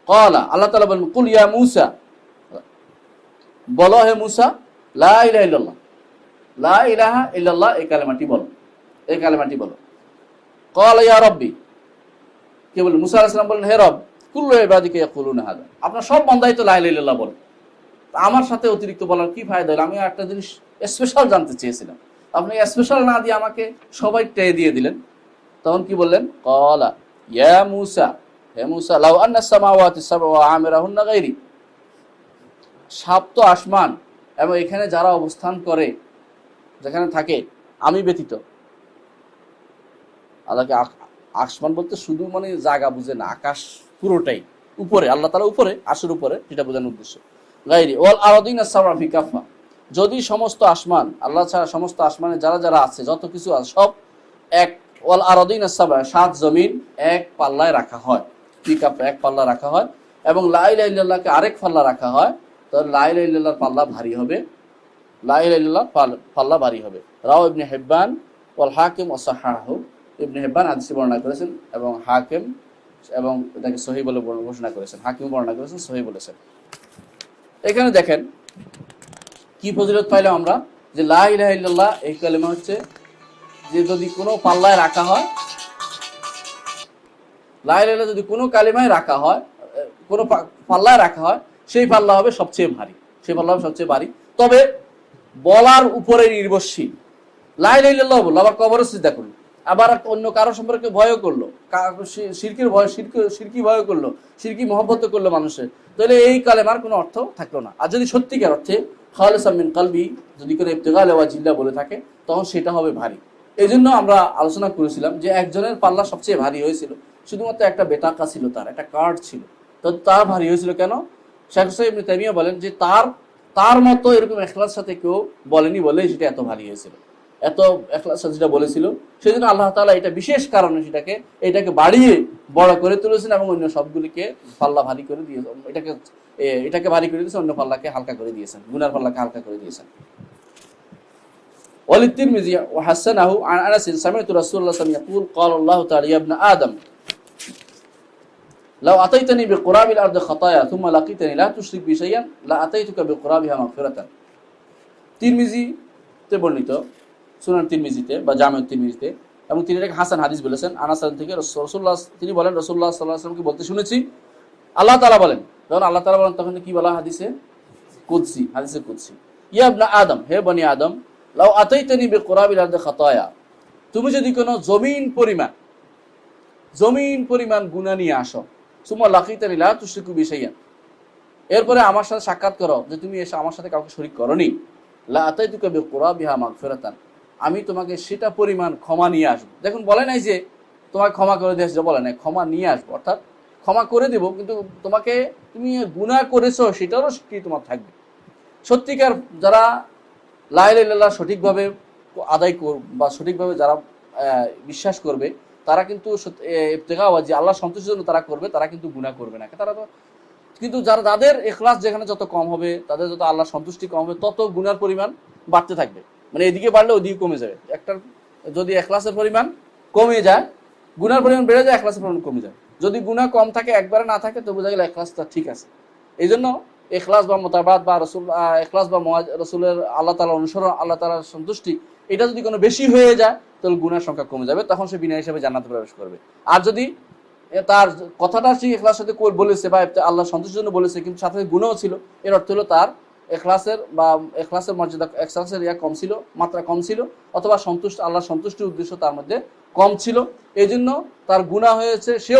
[SPEAKER 1] ক্বালা, আল্লাহ তাআলা বলেন, কুল ইয়া মুসা, বলো হে মুসা, লা ইলাহা ইল্লাল্লাহ, লা ইলাহা ইল্লাল্লাহ, এই কালেমাটি বলো। ক্বালা ইয়া রাব্বি, কে বলেন? মুসা আলাইহিস সালাম বলেন, হে রব, কুল্লু ইবাদিকা ইয়াকুলুনা হাযা, আপনার সব বান্দাই তো লা ইলাহা ইল্লাল্লাহ বলে, আমার সাথে অতিরিক্ত বলার কি ফায়দা হলো? আমি একটা জিনিস স্পেশাল জানতে চেয়েছিলাম, আপনি স্পেশাল না দিয়ে আমাকে সবাইটাই দিয়ে দিলেন। তখন কি বললেন? ক্বালা ইয়া মুসা, হে মুসা, লাউ আন্না সামাওয়াতি সাবআ ওয়া আমিরাহুন্না গায়রি, সাত আসমান এবং এখানে যারা অবস্থান করে, যেখানে থাকে আমি ব্যতীত, আল্লাহকে আসমান বলতে শুধু মানে জায়গা বুঝে না, আকাশ পুরোটাই উপরে, আল্লাহ তাআলা উপরে, আরশের উপরে, সেটা বোঝানোর উদ্দেশ্য। গায়রি ওয়াল আরাদিনা সাবআ ফি কাফা, যদি সমস্ত আসমান, আল্লাহ ছাড়া সমস্ত আসমানে যারা যারা আছে, যত কিছু আছে সব এক, ওয়াল আরাদিনা সাবআ, সাত জমিন এক পাল্লায় রাখা হয়, ফি কাফা, এক পাল্লা রাখা হয়, এবং লা ইলাহা ইল্লাল্লাহকে আরেক পাল্লা রাখা হয়, তো লা ইলাহা ইল্লাল্লাহর পাল্লা ভারী হবে, লা ইলাহা ইল্লাল্লাহ পাল্লা ভারী হবে। রাও ইবনে হিব্বান ওয়াল হাকিম ওয়া সাহাহু, ইবনে হিব্বান হাদিস বর্ণনা করেছেন এবং হাকিম এবং এটাকে সহিহ বলে ঘোষণা করেছেন, হাকিম বর্ণনা করেছেন, সহিহ বলেছেন। এখানে দেখেন কি ফজিলত পাইলাম আমরা, যে লা ইলাহা ইল্লাল্লাহ এই কালেমা হচ্ছে যে যদি কোনো পাল্লায় রাখা হয়, লা ইলাহা ইল্লাল্লাহ যদি কোনো কালেমায় রাখা হয়, কোনো পাল্লায় রাখা হয়, সেই পাল্লা হবে সবচেয়ে ভারী, তবে বলার উপরে নির্ভরশীল। লা ইলাহা ইল্লাল্লাহ বললো, আবার কবরে সিজদা করলো, আবার অন্য কারো সম্পর্কে ভয়ও করলো, শিরকি ভয় করলো, শিরকি মহব্বত করলো মানুষের, তাহলে এই কালেমার কোনো অর্থ থাকলো না। আর যদি সত্যিকার অর্থে খালিসাম মিন কলবি, যদি কোনো ইবতিগা ওয়াজহিল্লাহ বলে থাকে, তখন সেটা হবে ভারী। এই জন্য আমরা আলোচনা করেছিলাম যে একজনের পাল্লা সবচেয়ে ভারী হয়েছিল, শুধুমাত্র একটা বেটাকা ছিল, তার একটা কার্ড ছিল, তো তার ভারী হয়েছিল কেন? শাইখ হুসাইন ইবনে তাইমিয়া বলেন যে তার মতো এরকম ইখলাস সাথে কেউ বলেনি বলে সেটা এত ভারী হয়েছিল, এত ইখলাস সাথে যেটা বলেছিল, সেই জন্য আল্লাহ তাআলা এটা বিশেষ কারণে এটাকে বাড়িয়ে বড় করে তুলেছেন এবং অন্য সবগুলিকে পাল্লা ভারী করে দিয়েছেন, এটাকে ভারী করে দিয়েছেন, অন্য পাল্লাকে হালকা করে দিয়েছেন, গুনার পাল্লাকে হালকা করে দিয়েছেন। ওয়ালিতিরমিজি ওয়া হাসানাহু আন আনাস সামি'তু রাসূলুল্লাহ সাল্লাল্লাহু আলাইহি ওয়াসাল্লাম ইয়াকুল ক্বালা আল্লাহু তাআলা ইয়া ইবনা আদম লাউ আতাইতানি বিকুরাবিল আরদি খাতায়া থুম্মা লাকিতানি লা তুশরিক বি শাইআন লা আতাইতুকা বিকুরাবিহা মাগফিরাতান। তিরমিজিতে বর্ণিত, সুনান তিরমিজিতে বা জামে তিরমিজিতে, এবং তিনি এটাকে হাসান হাদিস বলেছেন। আনাস থেকে রাসূলুল্লাহ, তিনি বলেন রাসূলুল্লাহ সাল্লাল্লাহু আলাইহি ওয়াসাল্লামকে বলতে শুনেছি, আল্লাহ তাআলা বলেন, যখন আল্লাহ তাআলা বলেন তখন কি বলা? হাদিসে কুদসি, ইয়া ইবনা আদম, হে বনি আদম, লাউ আতাইতানি বিকুরাবিল আরদি খাতায়া, তুমি যদি কোনো জমিন পরিমাণ গুনাহ নিয়ে আসো, সুম্মা লাকিতানি লা তুশরিকু বি শাইআন, এরপরে আমার সাথে সাক্ষাৎ করো যে তুমি এসে আমার সাথে কাউকে শরীক করনি, লা আতাইতুকা বিকুরাবিহা মাগফিরাতান, আমি তোমাকে সেটা পরিমাণ ক্ষমা নিয়ে আসবো। দেখুন, বলে নাই যে তোমাকে ক্ষমা করে দিয়ে আসবো, বলে নাই ক্ষমা নিয়ে আসবো, অর্থাৎ ক্ষমা করে দেবো, কিন্তু তুমি গুনাহ করেছো সেটারও স্বীকৃতি তোমার থাকবে। সত্যিকার যারা লা ইলাহা ইল্লাল্লাহ সঠিকভাবে আদায় বা সঠিকভাবে যারা বিশ্বাস করবে, তারা কিন্তু ইবতিগা ওয়াজহি, আল্লাহ সন্তুষ্টির জন্য তারা করবে, তারা কিন্তু গুনাহ করবে না। কিন্তু যাদের ইখলাস যেখানে যত কম হবে, তাদের যত আল্লাহ সন্তুষ্টি কম হবে, তত গুনার পরিমাণ বাড়তে থাকবে। মানে এদিকে বাড়লে ওদিকে কমে যাবে। একটা যদি ইখলাসের পরিমাণ কমে যায়, গুনার পরিমাণ বেড়ে যায়, ইখলাসের পরিমাণ কমে যায়। যদি গুনাহ কম থাকে, একবারে না থাকে, তো বোঝা গেল ইখলাসটা ঠিক আছে। এই জন্য ইখলাস বা মোতাবাত বা রসুল, ইখলাস বা রসুলের আল্লাহ তাআলা অনুসরণ, আল্লাহ তাআলার সন্তুষ্টি, এটা যদি কোনো বেশি হয়ে যায়, তাহলে গুনার সংখ্যা কমে যাবে, তখন সে বিনা হিসাবে জান্নাতে প্রবেশ করবে। আর যদি তার কথাটা সে ইখলাসের সাথে বলেছে বা আল্লাহ সন্তুষ্টির জন্য বলেছে, কিন্তু সাথে গুণও ছিল, এর অর্থ হলো তার ইখলাসের মর্যাদা, ইখলাসের কম ছিল, মাত্রা কম ছিল, অথবা আল্লাহ সন্তুষ্টির উদ্দেশ্য তার মধ্যে কম ছিল। এই জন্য তার গুনাহ হয়েছে, সে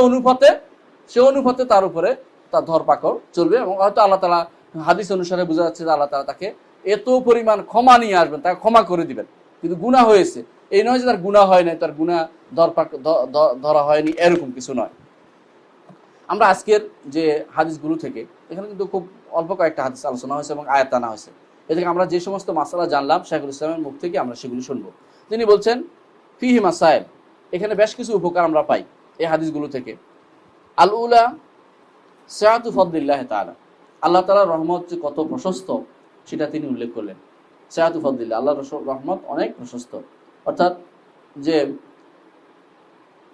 [SPEAKER 1] অনুপাতে তার উপরে তার ধরপাকড় চলবে। এবং হয়তো আল্লাহ তাআলা হাদিস অনুসারে বোঝা যাচ্ছে যে আল্লাহ তাআলা তাকে এত পরিমাণ ক্ষমা নিয়ে আসবেন, তাকে ক্ষমা করে দিবেন। কিন্তু গুনাহ হয়েছে, এই নয় যে তার গুনাহ হয় নাই, তার গুনাহ ধরা হয়নি, এরকম কিছু নয়। আমরা আজকের যে হাদিসগুলো থেকে, এখানে কিন্তু খুব অল্প কয়েকটা হাদিস আলোচনা হয়েছে এবং আয়াত আনা হয়েছে। এ থেকে আমরা যে সমস্ত মাসালা জানলাম, শাইখুল ইসলামের মুখ থেকে আমরা সেগুলো শুনবো। তিনি বলছেন ফিহি মাসাইল, এখানে বেশ কিছু উপকার আমরা পাই এই হাদিসগুলো থেকে। আল উলা সিআতু ফাদলিল্লাহ তাআলা, আল্লাহ তাআলার রহমত যে কত প্রশস্ত সেটা তিনি উল্লেখ করলেন। সিআতু ফাদলিল্লাহ, আল্লাহর রহমত অনেক প্রশস্ত, অর্থাৎ যে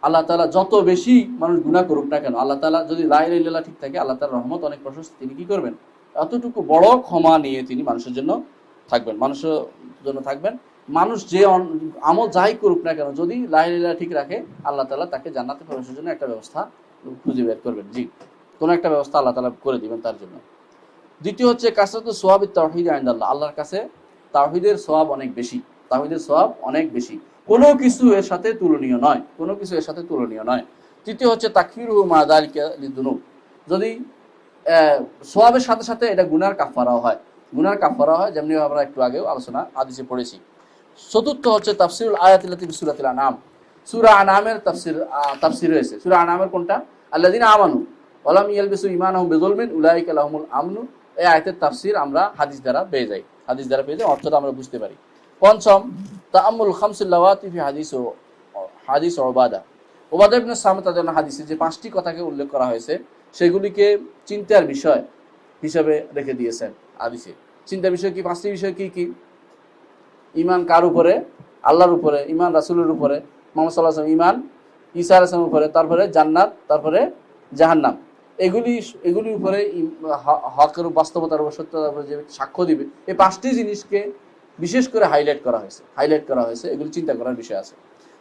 [SPEAKER 1] আল্লাহ তাআলা যত বেশি মানুষ গুনাহ করুক না কেন, আল্লাহ তাআলা যদি লা ইলাহা ইল্লাল্লাহ ঠিক থাকে, আল্লাহ তাআলার রহমত অনেক প্রশস্ত, তিনি কি করবেন, এতটুকু বড় ক্ষমা নিয়ে তিনি মানুষের জন্য থাকবেন। মানুষ যে আমল যাই করুক না কেন, যদি লা ইলাহা ইল্লাল্লাহ ঠিক রাখে, আল্লাহ তাআলা তাকে জান্নাতে প্রবেশের জন্য একটা ব্যবস্থা খুঁজে বের করবেন। জি, কোনো একটা ব্যবস্থা আল্লাহ তাআলা করে দিবেন তার জন্য। দ্বিতীয় হচ্ছে কাসরাতু সওয়াবিত তাওহীদ ইনদাল্লাহ, আল্লাহর কাছে তাওহীদের সওয়াব অনেক বেশি, কোনো কিছু এর সাথে তুলনীয় নয়। তৃতীয় হচ্ছে তাকফিরুহু মা যালিকা লিযুনুব, যদি সওয়াবের সাথে সাথে এটা গুনার কাফারাও হয়, যেমনি আমরা একটু আগেও আলোচনা হাদিসে পড়েছি। চতুর্থ হচ্ছে তাফসিরুল আয়াতিল্লাতি ফি সূরাতিল আনআম, সূরা আনআমের তাফসির রয়েছে। সূরা আনআমের কোনটা? আল্লাযিনা আমানু ওয়া লাম ইয়ালবিসু ঈমানাহুম বিযুলমিন উলাইকা লাহুমুল আমনু, এই আয়াতের তাফসির আমরা হাদিস দ্বারা পেয়ে যাই, অর্থটা আমরা বুঝতে পারি। পঞ্চম, তাআম্মুল খামসুল লাওয়াতি ফি হাদিস উবাদা ইবনে সামিত রাদিয়াল্লাহু হাদিসে যে পাঁচটি কথাকে উল্লেখ করা হয়েছে, সেগুলিকে চিন্তার বিষয় হিসাবে রেখে দিয়েছেন হাদিসে। চিন্তার বিষয় কি? পাঁচটি বিষয় কি কি? ঈমান কার উপরে? আল্লাহর উপরে, ঈমান রাসূলের উপরে, মুহাম্মদ সাল্লাল্লাহু আলাইহি ওয়াসাল্লাম, ঈমান ঈসা আলাইহিস সালামের উপরে, তারপরে জান্নাত, তারপরে জাহান্নাম। এগুলির উপরে হকের বাস্তবতার উপর, সত্যতার উপর যে সাক্ষ্য দিবে, এই পাঁচটি জিনিসকে বিশেষ করে হাইলাইট করা হয়েছে, এগুলি চিন্তা করার বিষয় আছে।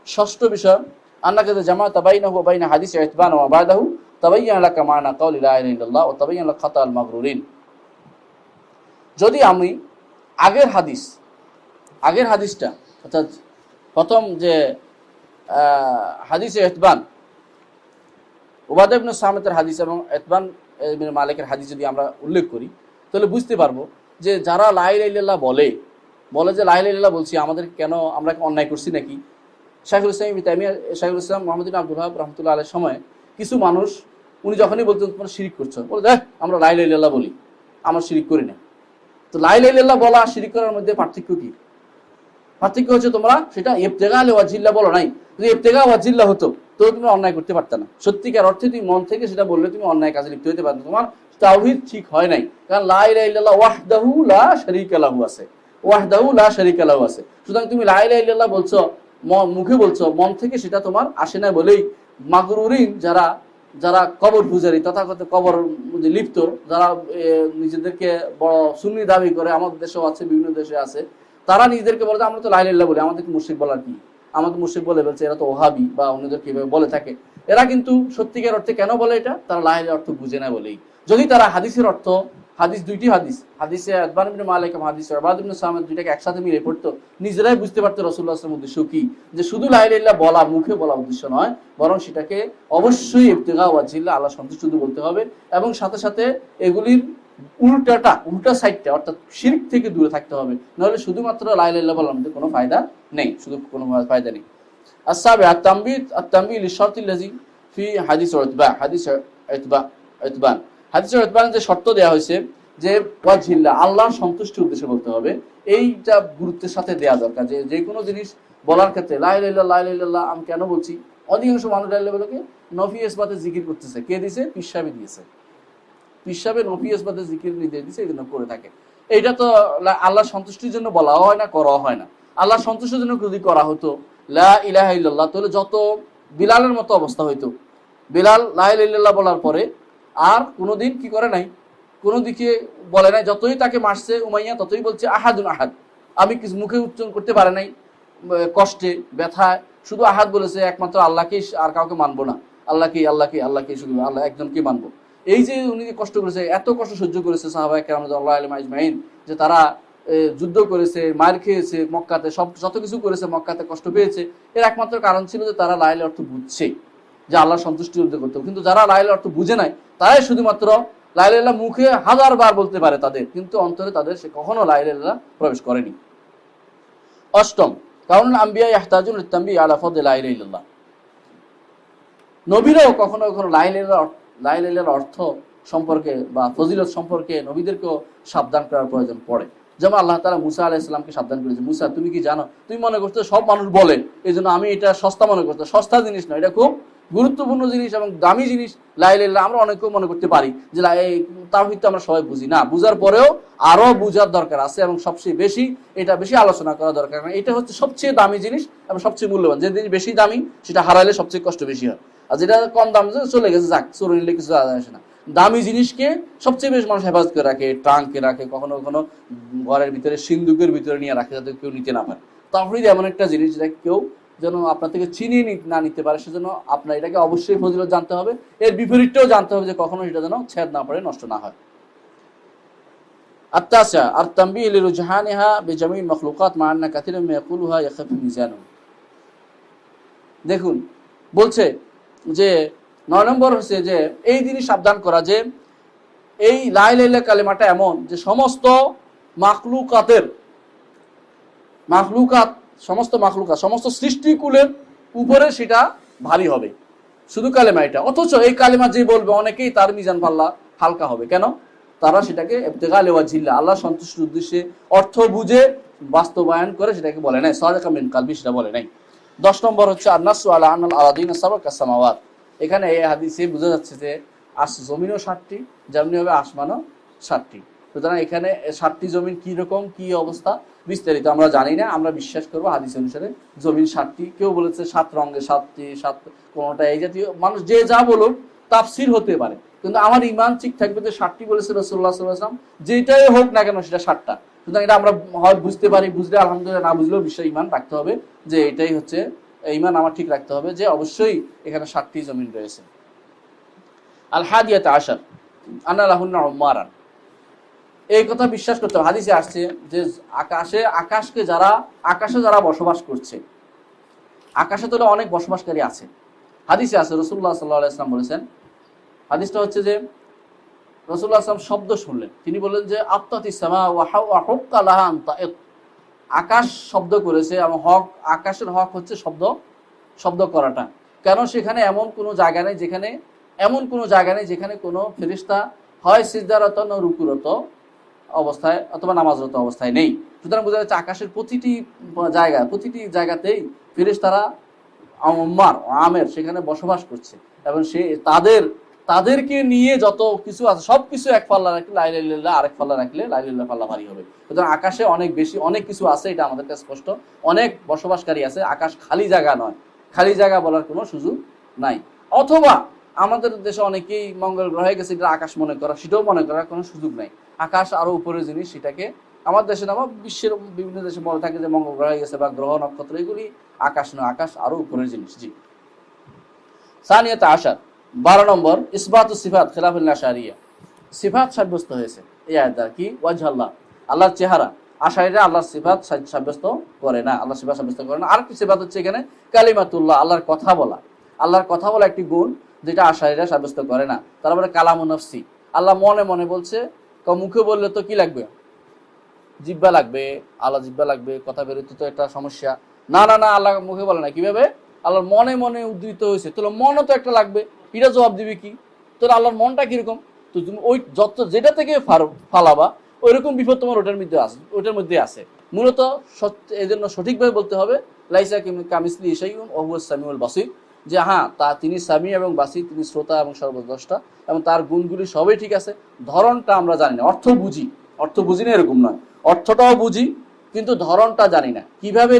[SPEAKER 1] ষষ্ঠ বিষয়, আন্নাকা জামাআতা বাইনাহু ওয়া বাইনা হাদিস ইতবান ওয়া বাদাহু তাবায়্যানা লাকা মানা কাউলি লা ইলাহা ইল্লাল্লাহ ওয়া তাবায়্যানা লাকা খাতাল মাগরুরিন, যদি আমি আগের হাদিসটা, অর্থাৎ প্রথম যে হাদিসে ইতবান, উবাদা ইবনে সামিতের হাদিস এবং ইতবান ইবনে মালিকের হাদিস যদি আমরা উল্লেখ করি, তাহলে বুঝতে পারবো যে যারা লা ইলাহা ইল্লাল্লাহ বলে যে লা ইলাহা ইল্লাল্লাহ বলছি, আমাদের কেন, আমরা অন্যায় করছি নাকি? শাইখুল ইসলাম মুহাম্মদ ইবনে আব্দুল ওয়াহাব রাহমাতুল্লাহ আলাইহির সময় কিছু মানুষ, উনি যখনই বলতেন তোমরা শিরিক করছো, বলে দেখ আমরা লা ইলাহা ইল্লাল্লাহ বলি, আমরা শিরিক করি না। তো লা ইলাহা ইল্লাল্লাহ বলা আর শিরিক করার মধ্যে পার্থক্য কি? পার্থক্য হচ্ছে তোমরা সেটা ইবতিগা ওয়াজিল্লাহ বলো নাই। যদি ইবতিগা ওয়াজিল্লাহ হতো, তো তুমি অন্যায় করতে পারতে না। সত্যিকার অর্থে তুমি মন থেকে সেটা বললে তুমি অন্যায় কাজে লিপ্ত হতে পারতো, তোমার তাওহীদ ঠিক হয় নাই। কারণ লা ইলাহা ইল্লাল্লাহ ওয়াহদাহু লা শারীকা লাহু আছে, সুতরাং তুমি লা ইলাহা ইল্লাল্লাহ বলছো, মুখে বলছো, মন থেকে সেটা তোমার আসে না বলেই মাগরুরিন, যারা কবর পূজারী, তথাকথিত কবর লিপ্ত, যারা নিজেদেরকে বড় সুন্নি দাবি করে, আমাদের দেশেও আছে, বিভিন্ন দেশে আছে, তারা নিজেদেরকে বলে যে আমরা তো লা ইলাহা ইল্লাল্লাহ বলি, আমাদেরকে মুশরিক বলার কি? আমাদের মুশরিক বলে বলছে, এরা তো ওহাবি বা অন্যদের কিভাবে বলে থাকে। এরা কিন্তু সত্যিকার অর্থে কেন বলে এটা? তারা লা ইলাহা অর্থ বুঝে না বলেই। যদি তারা হাদিসের অর্থ, দুইটি হাদিসে ইতবান ইবনে মালিক এবং হাদিসে উবাদা ইবনে সামিত দুইটাকে একসাথে মিলে পড়তো, নিজেরাই বুঝতে পারতো রাসূলুল্লাহ সাল্লাল্লাহু আলাইহি ওয়াসাল্লামের উদ্দেশ্য কি, যে শুধু লা ইলাহা ইল্লাল্লাহ বলা, মুখে বলা উদ্দেশ্য নয়, বরং সেটাকে অবশ্যই ইবতিগা ওয়াজিল্লাহ, আল্লাহ সন্তুষ্টি বলতে হবে, এবং সাথে সাথে এগুলির উল্টা সাইডটা, অর্থাৎ শিরক থেকে দূরে থাকতে হবে। নাহলে শুধুমাত্র লা ইলাহা ইল্লাল্লাহ বলার মধ্যে কোনো ফায়দা নেই, আস-সাবিআ আত-তানবীহ লিশ-শারতিল্লাযী ফি হাদিস ইতবান, যে শর্ত দেয়া হয়েছে যে ওয়াজহিল্লাহ, আল্লাহর সন্তুষ্টির উদ্দেশ্যে বলতে হবে, এইটা গুরুত্বের সাথে দেয়া দরকার। যে কোনো জিনিস বলার ক্ষেত্রে লা ইলাহা ইল্লাল্লাহ আমি কেন বলছি? অধিকাংশ মানুষ লা ইলাহা ইল্লাল্লাহকে নফি ইসবাতে জিকির করতেছে। কে দিয়েছে? পীর সাহেব দিয়েছে। পিসাবে নফিয়স বাদে জিকির নির্দেশ দিচ্ছে, এই জন্য করে থাকে। এইটা তো আল্লাহ সন্তুষ্টির জন্য বলা হয় না, করা হয় না। আল্লাহ সন্তুষ্টির জন্য যদি করা হতো লা ইলাহা ইল্লাল্লাহ, তাহলে যত বিলালের মতো অবস্থা হইতো। বিলাল লা ইলাহা ইল্লাল্লাহ বলার পরে আর কোনোদিন কি করে নাই, কোনো দিকে বলে নাই। যতই তাকে মারছে উমাইয়া, ততই বলছে আহাদুন আহাদ, আমি কিছু মুখে উচ্চারণ করতে পারে নাই, কষ্টে ব্যথায় শুধু আহাদ বলেছে, একমাত্র আল্লাহকেই, আর কাউকে মানবো না, আল্লাহকেই আল্লাহকে আল্লাহকে শুধু আল্লাহ একজনকে মানবো। এই যে উনি কষ্ট করেছে, এত কষ্ট সহ্য করেছে সাহাবায়ে কেরাম রাদিয়াল্লাহু আলাইহিম আজমাইন, যে তারা যুদ্ধ করেছে, মার খেয়েছে মক্কাতে, সব যত কিছু করেছে, মক্কাতে কষ্ট পেয়েছে, এর একমাত্র কারণ ছিল যে তারা লা ইলাহা অর্থ বুঝছে, যে আল্লাহর সন্তুষ্টি অর্জন করতে। কিন্তু যারা লা ইলাহা অর্থ বুঝে নাই, তারাই শুধুমাত্র লা ইলাহা ইল্লাল্লাহ মুখে 1000 বার বলতে পারে তাদের, কিন্তু অন্তরে তাদের সে কখনো লা ইলাহা ইল্লাল্লাহ প্রবেশ করেনি। অষ্টম, কাউনুল আম্বিয়া ইয়াহতাজুন লিত-তানবিহ আলা ফাদলি লা ইলাহা ইল্লাল্লাহ, নবীরাও কখনো কখনো লা ইলাহা ইল্লাল্লাহর অর্থ সম্পর্কে বা ফজিলত সম্পর্কে নবীদেরকেও সাবধান করার প্রয়োজন পড়ে। যেমন আল্লাহ তাআলা মুসা আলাইহিস সালামকে সাবধান করেছে, মুসা তুমি কি জানো, তুমি মনে করছো সব মানুষ বলে, এই জন্য আমি এটা সস্তা মনে করছো। সস্তা জিনিস নয়, এটা খুব গুরুত্বপূর্ণ জিনিস এবং দামি জিনিস লা ইলাহা ইল্লাল্লাহ। আমরা অনেকেও মনে করতে পারি যে এই তাওহীদ তো আমরা সবাই বুঝি না, বুঝার পরেও আরো বুঝার দরকার আছে এবং সবচেয়ে বেশি এটা বেশি আলোচনা করা দরকার। এটা হচ্ছে সবচেয়ে দামি জিনিস এবং সবচেয়ে মূল্যবান। যে জিনিস বেশি দামি সেটা হারাইলে সবচেয়ে কষ্ট বেশি হয়, আর যেটা কম দাম চলে গেছে যাক, চোরে নিলে কিছু আসে না। দামি জিনিসকে সবচেয়ে বেশি মানুষ হেফাজত করে রাখে, ট্রাঙ্কে রাখে, কখনো কখনো ঘরের ভিতরে সিন্দুকের ভিতরে নিয়ে রাখে, যাতে কেউ নিতে না পারে। তাওহীদ এমন একটা জিনিস যেটা কেউ যেন আপনার থেকে চিনিয়ে না নিতে পারে, সেজন্য আপনার এটাকে অবশ্যই ফজিলত জানতে হবে। এর বিপরীতটাও জানতে হবে, যে কখনো এটা যেন ছেদ না পড়ে, নষ্ট না হয়। আত-তাসিআ আত-তানবীহ লিরুজহানিহা বিজামিল মাখলুকাত মা আন্না কাসীরাম মা ইয়াকুলুহা ইয়াখাফু মিজানু। দেখুন বলছে যে 9 নম্বর হচ্ছে যে এই জিনিস সাবধান করা, যে এই লা ইলাহা ইল্লাল্লাহ কালিমাটা এমন যে সমস্ত মাখলুকাত সমস্ত সৃষ্টিকুলের উপরে সেটা ভারী হবে, শুধু কালিমা এটা। অথচ এই কালিমা যে বলবে অনেকেই তার মিজান পাল্লা হালকা হবে। কেন? তারা সেটাকে ইবতিগা লিওয়াজহিল্লাহ, আল্লাহর সন্তুষ্টির উদ্দেশ্যে অর্থ বুঝে বাস্তবায়ন করে সেটাকে বলে নাই, সাদাকা মিন কলবি সেটা বলে নাই। 10 নম্বর হচ্ছে আন-নাসু আলা আনাল আরাদিনা সাবাকা সামাওয়াত। এখানে এই হাদিসে বোঝা যাচ্ছে যে জমিনও 7টি, যেমনি হবে আসমানও 7টি। সুতরাং এখানে 7টি জমিন কি রকম কি অবস্থা বিস্তারিত আমরা জানি না, আমরা বিশ্বাস করবো হাদিস অনুসারে জমিন 7টি। কেউ বলেছে 7 রঙে 7টি, 7 কোনটা এই জাতীয়, মানুষ যে যা বলুক তাফসির হতে পারে, কিন্তু আমার ঈমান ঠিক থাকবে যে 7টি বলেছে রাসূলুল্লাহ সাল্লাল্লাহু আলাইহি ওয়াসাল্লাম, যেটাই হোক না কেন সেটা 7টা। সুতরাং এটা আমরা হয় বুঝতে পারি, বুঝলে আলহামদুলিল্লাহ, না বুঝলেও বিশ্বাস ঈমান রাখতে হবে যে এটাই হচ্ছে ঈমান আমার ঠিক রাখতে হবে যে অবশ্যই এখানে 7টি জমিন রয়েছে। আল হাদিয়াত আশার আনা লাহুন্না উমারান, এই কথা বিশ্বাস করতে হবে। হাদিসে আসছে যে আকাশে যারা বসবাস করছে, আকাশে তো অনেক বসবাসকারী আছে। হাদিসে আছে রাসূলুল্লাহ সাল্লাল্লাহু আলাইহি ওয়াসাল্লাম বলেছেন, হাদিসটা হচ্ছে যে রাসূলুল্লাহ সাল্লাল্লাহু আলাইহি ওয়াসাল্লাম শব্দ শুনলেন, তিনি বললেন যে আত্তাতিস সামা ওয়া হুক্কা লাহা আন তাইত, আকাশ শব্দ করেছে এবং আকাশের হক হচ্ছে শব্দ করাটা। কেন? সেখানে এমন কোনো জায়গা নেই যেখানে কোনো ফেরেশতা হয় সিজদারত না রুকুরত অবস্থায় অথবা নামাজরত অবস্থায় নেই। সুতরাং বোঝা যাচ্ছে আকাশের প্রতিটি জায়গাতেই ফেরেশতারা আমের সেখানে বসবাস করছে, এবং সে তাদেরকে নিয়ে যত কিছু আছে সবকিছু এক পাল্লা রাখলে লা ইলাহা ইল্লাল্লাহ, আরেক পাল্লা রাখলে লা ইলাহা ইল্লাল্লাহ পাল্লা ভারী হবে। সুতরাং আকাশে অনেক কিছু আছে, এটা আমাদের কাছে স্পষ্ট, অনেক বসবাসকারী আছে। আকাশ খালি জায়গা নয়, খালি জায়গা বলার কোনো সুযোগ নাই। অথবা আমাদের দেশে অনেকেই মঙ্গল গ্রহে গেছে, এটা আকাশ মনে করা, সেটাও মনে করার কোনো সুযোগ নাই। আকাশ আরো উপরের জিনিস, সেটাকে আমার দেশে না, বিশ্বের বিভিন্ন দেশে মনে থাকে যে মঙ্গল গ্রহে গেছে বা গ্রহ নক্ষত্র, এগুলি আকাশ নয়, আকাশ আরো উপরের জিনিস। জি। সানিয়াত আশার 12 নম্বর ইসবাতুস সিফাত খিলাফুল আশারিয়া, সিফাত সাব্যস্ত হয়েছে এই আয়াত দ্বারা। কি? ওয়াজহাল্লাহ, আল্লাহর চেহারা। আশারিরা আল্লাহর সিফাত সাব্যস্ত করে না, আল্লাহর সিফাত সাব্যস্ত করে না। আরেকটি সিফাত হচ্ছে এখানে কালিমাতুল্লাহ, আল্লাহর কথা বলা। আল্লাহর কথা বলা একটি গুণ যেটা আশারিরা সাব্যস্ত করে না। তারপরে কালামুন নফসি, আল্লাহ মনে মনে বলছে। মুখে বললে তো কি লাগবে? জিহ্বা লাগবে, আল্লাহ জিহ্বা লাগবে, কথা বেরোতে তো একটা সমস্যা। না, আল্লাহ মুখে বলে না। কিভাবে? আল্লাহর মনে মনে উদ্ধৃত হয়েছে, তোর মনও তো একটা লাগবে, এটা জবাব দিবি কি? তোর আল্লাহর মনটা কিরকম? তো তুমি ওই যেটা থেকে ফালাবা ওইরকম বিপদ তোমার ওটার মধ্যে আছে। মূলত এই জন্য সঠিকভাবে বলতে হবে লাইসা কামিসলি শাইউন ওয়া হুয়াস সামিউল বাসীর, যে হ্যাঁ তিনি সামি এবং বাসির, তিনি শ্রোতা এবং সর্বদ্রষ্টা, এবং তার গুণগুলি সবই ঠিক আছে। ধরনটা আমরা জানি না, অর্থ বুঝি না এরকম নয়, অর্থটাও বুঝি কিন্তু ধরনটা জানি না, কিভাবে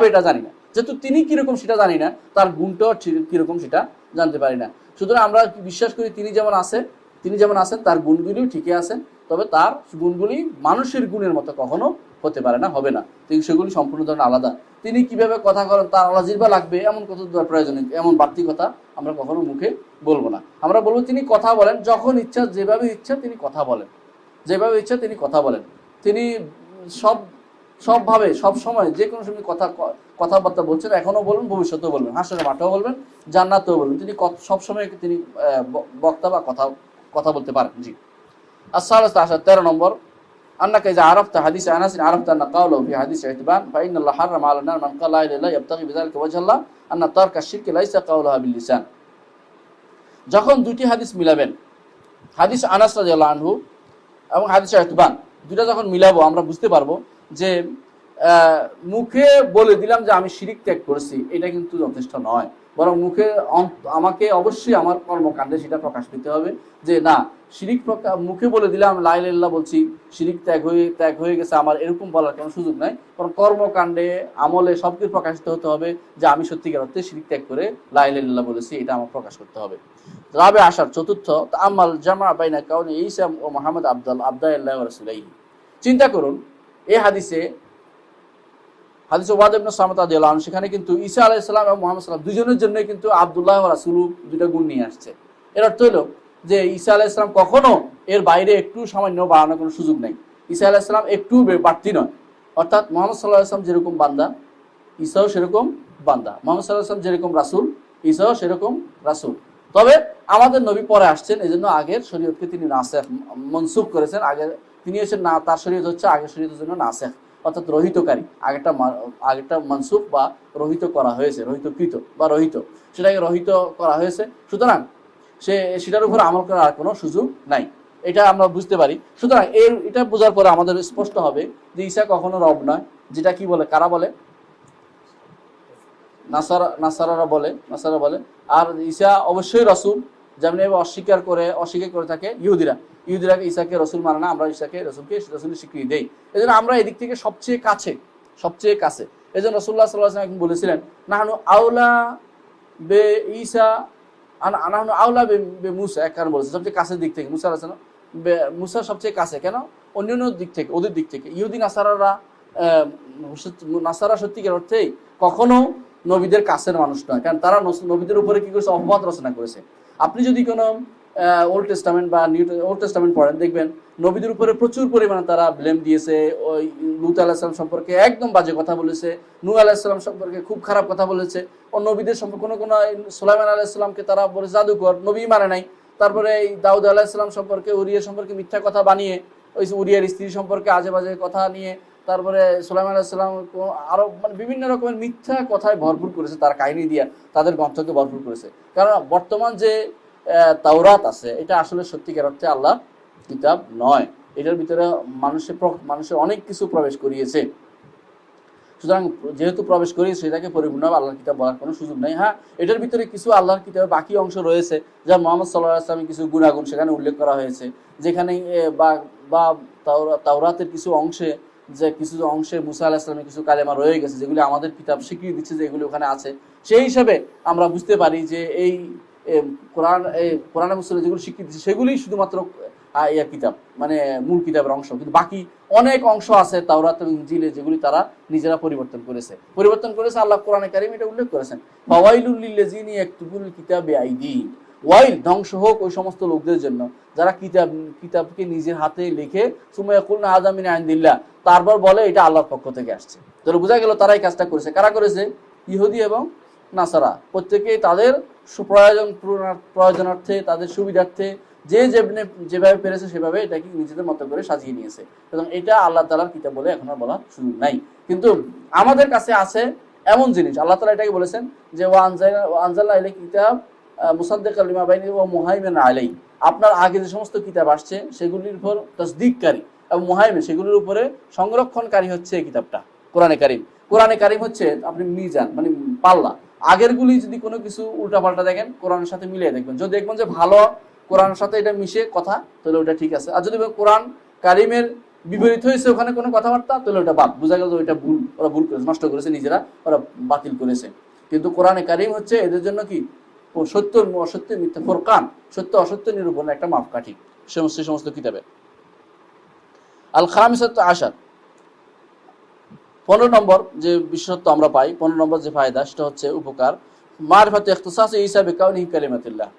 [SPEAKER 1] এটা জানি না। যেহেতু তিনি কিরকম সেটা জানি না, তার গুণটাও কিরকম সেটা জানতে পারি না। সুতরাং আমরা বিশ্বাস করি তিনি যেমন আছেন তার গুণগুলিও ঠিকই আছেন, তবে তার গুণগুলি মানুষের গুণের মতো কখনো হতে পারে না, হবে না। সেগুলি সম্পূর্ণ ধরনের আলাদা। তিনি কিভাবে কথা করেন, তার আলাদা জিহ্বা লাগবে এমন কথা প্রয়োজন, এমন বাড়তি কথা আমরা কখনো মুখে বলবো না। আমরা বলবো তিনি কথা বলেন যখন ইচ্ছা, যেভাবে ইচ্ছা তিনি কথা বলেন। তিনি সবভাবে সব সময় যে কোনো সময় কথাবার্তা বলছেন, এখনো বলবেন, ভবিষ্যতেও বলবেন, হাসরের মাঠেও বলবেন, জান্নাতেও বলবেন। তিনি সবসময় তিনি বক্তা বা কথা বলতে পারেন। জি। الثالث عشر 13 নম্বর أنك إذا عرفت حديث أنس عرفت أن قوله في حديث عتبان فإن الله حرم على النار من قال لا إله إلا الله يبتغي بذلك وجه الله أن ترك الشرك ليس قولها باللسان। যখন দুটি হাদিস মিলাবেন, হাদিস আনাস রাদিয়াল্লাহু আনহু এবং হাদিস ইতবান, দুটো যখন মিলাবো আমরা বুঝতে পারবো যে মুখে বলে দিলাম যে আমি শিরিক ত্যাগ করেছি, এটা কিন্তু যথেষ্ট নয়। বরং আমাকে অবশ্যই আমার কর্মকাণ্ডে সেটা প্রকাশ পেতে হবে যে না, শিরিক মুখে বলে দিলাম লা ইলাহা ইল্লাল্লাহ বলছি, শিরিক ত্যাগ হয়ে গেছে আমার, এরকম বলার কোনো সুযোগ নাই। বরং কর্মকাণ্ডে, আমলে সবকিছু প্রকাশিত হতে হবে যে আমি সত্যিকার অর্থে শিরিক ত্যাগ করে লা ইলাহা ইল্লাল্লাহ বলেছি, এটা আমার প্রকাশ করতে হবে। রাবে আসার চতুর্থ তাআম্মাল জামা বাইনা কাউনি ঈসা ও মুহাম্মদ আবদুল্লাহ ওয়া রাসূলিহি। চিন্তা করুন এই হাদিসে ওয়াদ ইবনে সামাত রাদিয়াল্লাহু আনহু, সেখানে কিন্তু ঈসা আলাইহিস সালাম এবং মুহাম্মদ সাল্লাল্লাহু আলাইহি দুজনের জন্য কিন্তু আব্দুল্লাহ ওয়া রাসূলু দুটো গুণ নিয়ে আসছে। এর অর্থ হলো যে ঈসা আলাইহিস সালাম কখনো এর বাইরে একটু সামান্য বাড়ানোর কোনো সুযোগ নাই। ঈসা আলাইহিস সালাম একটু বাড়তি নয়, অর্থাৎ মুহাম্মদ সাল্লাল্লাহু আলাইহি ওয়াসাল্লাম যেরকম বান্দা, ঈসাও সেরকম বান্দা। মুহাম্মদ সাল্লাল্লাহু আলাইহি ওয়াসাল্লাম যেরকম রাসূল, ঈসাও সেরকম রাসূল। তবে আমাদের নবী পরে আসছেন, এজন্য আগের শরীয়তকে তিনি নাসেখ মনসুখ করেছেন। তিনি হচ্ছেন না, তার শরীয়ত হচ্ছে আগের শরীয়তের জন্য নাসেখ, অর্থাৎ রহিতকারী। আগেরটা মনসুখ বা রহিত করা হয়েছে, রহিত, সেটাকে রহিত করা হয়েছে। সুতরাং সেটার উপর আমল করার আর কোনো সুযোগ নাই, এটা আমরা বুঝতে পারি। সুতরাং এটা বোঝার পরে আমাদের স্পষ্ট হবে যে ঈসা কখনো রব নয়, যেটা কি বলে, কারা বলে, নাসারা বলে। আর ঈসা অবশ্যই রাসূল, যেমন অস্বীকার করে থাকে ইহুদিরা ঈসাকে রাসূল মানে না, আমরা ঈসাকে রাসূলের স্বীকৃতি দেই। এজন্য আমরা এদিক থেকে সবচেয়ে কাছে। এজন্য রাসূলুল্লাহ সাল্লাল্লাহু আলাইহি ওয়াসাল্লাম বলেছিলেন নাহনু আউলা বে ঈসা নাহনু আউলা বে মুসা, এক কারণ বলেছে সবচেয়ে কাছের দিক থেকে মুসা আলাইহিস সালাম, মুসা সবচেয়ে কাছে। কেন? অন্যান্য দিক থেকে, ওদের দিক থেকে ইহুদি নাসারা সত্যিকার অর্থেই কখনো নবীদের কাছের মানুষ নয়, কারণ তারা নবীদের উপরে কি করেছে, অপবাদ রচনা করেছে। আপনি যদি কোনো ওল্ড টেস্টামেন্ট বা ওল্ড টেস্টামেন্ট পড়েন, দেখবেন নবীদের উপরে প্রচুর পরিমাণে তারা ব্লেম দিয়েছে। ওই লূত আলাইহিস সালাম সম্পর্কে একদম বাজে কথা বলেছে, নূহ আলাইহিস সালাম সম্পর্কে খুব খারাপ কথা বলেছে, ও নবীদের সম্পর্কে কোনো সুলাইমান আলাইহিস সালামকে তারা বলে জাদুকর, নবী মানে নাই। তারপরে এই দাউদ আলাইহিস সালাম সম্পর্কে, উরিয়া সম্পর্কে মিথ্যা কথা বানিয়ে, ওই উরিয়ার স্ত্রী সম্পর্কে আজে বাজে কথা নিয়ে, তারপরে সুলাইমান আলাইহিস সালাম আরো বিভিন্ন রকমের মিথ্যা কথায় ভরপুর করেছে, তার কাহিনী দিয়া তাদের গ্রন্থকে ভরপুর করেছে। কারণ বর্তমান যে তাওরাত আছে, এটা আসলে সত্যিকার অর্থে আল্লাহর কিতাব নয়, এটার ভিতরে মানুষের অনেক কিছু প্রবেশ করিয়েছে। সুতরাং যেহেতু প্রবেশ করিয়েছে, সেটাকে পরিপূর্ণভাবে আল্লাহর কিতাব বলার কোনো সুযোগ নেই। হ্যাঁ, এটার ভিতরে কিছু আল্লাহর কিতাবের বাকি অংশ রয়েছে, যা মুহাম্মদ সাল্লাল্লাহু আলাইহি ওয়াসাল্লামের কিছু গুণাগুণ সেখানে উল্লেখ করা হয়েছে, যেখানে বা তাওরাতের কিছু অংশে মুসা আলাইহিস সালামের কিছু কালেমা রয়ে গেছে, যেগুলি আমাদের কিতাব স্বীকৃতি দিচ্ছে যে এগুলি ওখানে আছে। সেই হিসাবে আমরা বুঝতে পারি যে এই কোরআন এবং সুন্নাহ যেগুলো স্বীকৃতি দিচ্ছে সেগুলি শুধুমাত্র কিতাব, মানে মূল কিতাবের অংশ। কিন্তু বাকি অনেক অংশ আছে তাওরাত এবং ইনজিলে, যেগুলি তারা নিজেরা পরিবর্তন করেছে। আল্লাহ কোরআনে কারীম এটা উল্লেখ করেছেন, ফাওয়াইলুল লিল্লাযিনা ইয়াকতুবুল কিতাবা বিআইদিহিম, ওয়াইল, ধ্বংস হোক ওই সমস্ত লোকদের জন্য যারা কিতাবকে নিজের হাতে লিখে সুম্মা ইয়াকুলুনা হাযা মিন ইনদিল্লাহ, তারপর বলে এটা আল্লাহর পক্ষ থেকে আসছে। তাহলে বোঝা গেল তারা এই কাজটা করেছে। কারা করেছে? ইহুদি এবং নাসারা। প্রত্যেকেই তাদের প্রয়োজনার্থে, তাদের সুবিধার্থে যেভাবে পেরেছে সেভাবে এটাকে নিজেদের মতো করে সাজিয়ে নিয়েছে, এবং এটা আল্লাহ তাআলার কিতাব বলে এখন আর বলার সুযোগ নাই। কিন্তু আমাদের কাছে আছে এমন জিনিস, আল্লাহ তাআলা এটাকে বলেছেন যে ওয়া আনজালনা ইলাইকা কিতাব মুসাদ্দিকাল লিমা বাইনা ওয়া মুহাইমিনান আলাইহি, আপনার আগে যে সমস্ত কিতাব আসছে সেগুলির উপর তাসদীককারী এবং মুহাইমিন, সেগুলির উপরে সংরক্ষণকারী হচ্ছে এই কিতাবটা কোরআনে কারীম। কোরআনে কারীম হচ্ছে আপনি মিজান, মানে পাল্লা। আগেরগুলি যদি কোনো কিছু উল্টাপাল্টা দেখেন কোরআনের সাথে মিলিয়ে দেখবেন, যদি দেখবেন যে ভালো কোরআনের সাথে এটা মিশে কথা, তাহলে ওটা ঠিক আছে। আর যদি কোরআন কারিমের বিপরীত হয়েছে ওখানে কোনো কথাবার্তা, তাহলে ওটা বাদ, বোঝা গেল ওইটা ভুল, ওরা ভুল করেছে, নষ্ট করেছে নিজেরা, ওরা বাতিল করেছে। কিন্তু কোরআনে কারিম হচ্ছে এদের জন্য কি সত্য অসত্য মিথ্যা ফোরকান, সত্য অসত্য নিরূপণের একটা মাপকাঠি সে সমস্ত কিতাবে। আল খামিসাত আশার, 15 নম্বর যে বিশেষত্ব আমরা পাই, 15 নম্বর যে ফায়দা সেটা হচ্ছে উপকার, মারিফাত ইখতিসাস ঈসা বিকাউনিহি কালিমাতুল্লাহ,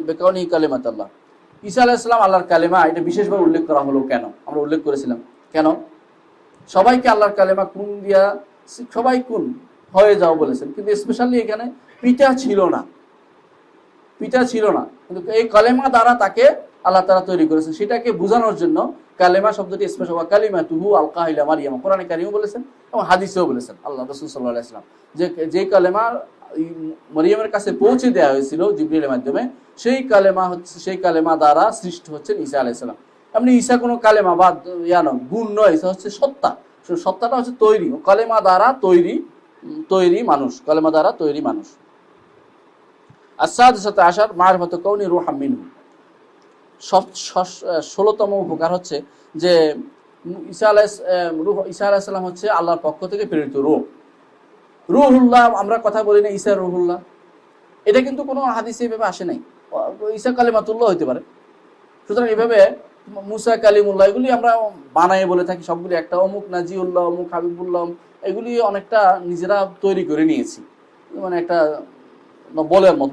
[SPEAKER 1] বিকাউনিহি কালিমাতুল্লাহ। ঈসা আলাইহিস সালাম আল্লাহর কালেমা, এটা বিশেষভাবে উল্লেখ করা হলো কেন? আমরা উল্লেখ করেছিলাম কেন সবাইকে আল্লাহর কালেমা কুন দিয়া সবাই কুন হয়ে যাও বলেছেন, কিন্তু স্পেশালি এখানে পিতা ছিল না, পিতা ছিল না, কিন্তু এই কালেমা দ্বারা তাকে আল্লাহ তাআলা তৈরি করেছেন। সেটাকে বোঝানোর জন্য কালেমা শব্দটি স্পেশাল, ওয়া কালিমাতুহু আলকাহা ইলা মারইয়াম, কোরআনে কারিমেও বলেছেন এবং হাদিসেও বলেছেন আল্লাহ রাসূল সাল্লাল্লাহু আলাইহি ওয়াসাল্লাম, যে কালেমা মরিয়মের কাছে পৌঁছে দেওয়া হয়েছিল জিবরিলের মাধ্যমে, সেই কালেমা হচ্ছে, সেই কালেমা দ্বারা সৃষ্টি হচ্ছেন ঈসা আলাইহিস সালাম। এমনি ঈসা কোনো কালেমা বা গুণ নয়, ঈসা হচ্ছে সত্তা, সত্তাটা হচ্ছে তৈরি, কালেমা দ্বারা তৈরি মানুষ, কালেমা দ্বারা তৈরি মানুষ। আস-সাদিসাতু আশার মারিফাতু কাউনি রূহাম মিনহু, 16তম উপকার হচ্ছে যে ঈসা আলাইহিস সালাম হচ্ছে আল্লাহর পক্ষ থেকে প্রেরিত রূহ, রুহুল্লাহ। আমরা কথা বলি না ঈসা রুহুল্লাহ, এটা কিন্তু কোনো হাদিসে এভাবে আসে নাই। ঈসা কালিমাতুল্লাহ হইতে পারে, সুতরাং এভাবে মুসা কালিমুল্লাহ এগুলি আমরা বানাই বলে থাকি, সবগুলি একটা অমুক নাজিউল্লাহ, অমুক হাবিবুল্লাহ, এগুলি অনেকটা নিজেরা তৈরি করে নিয়েছি, মানে একটা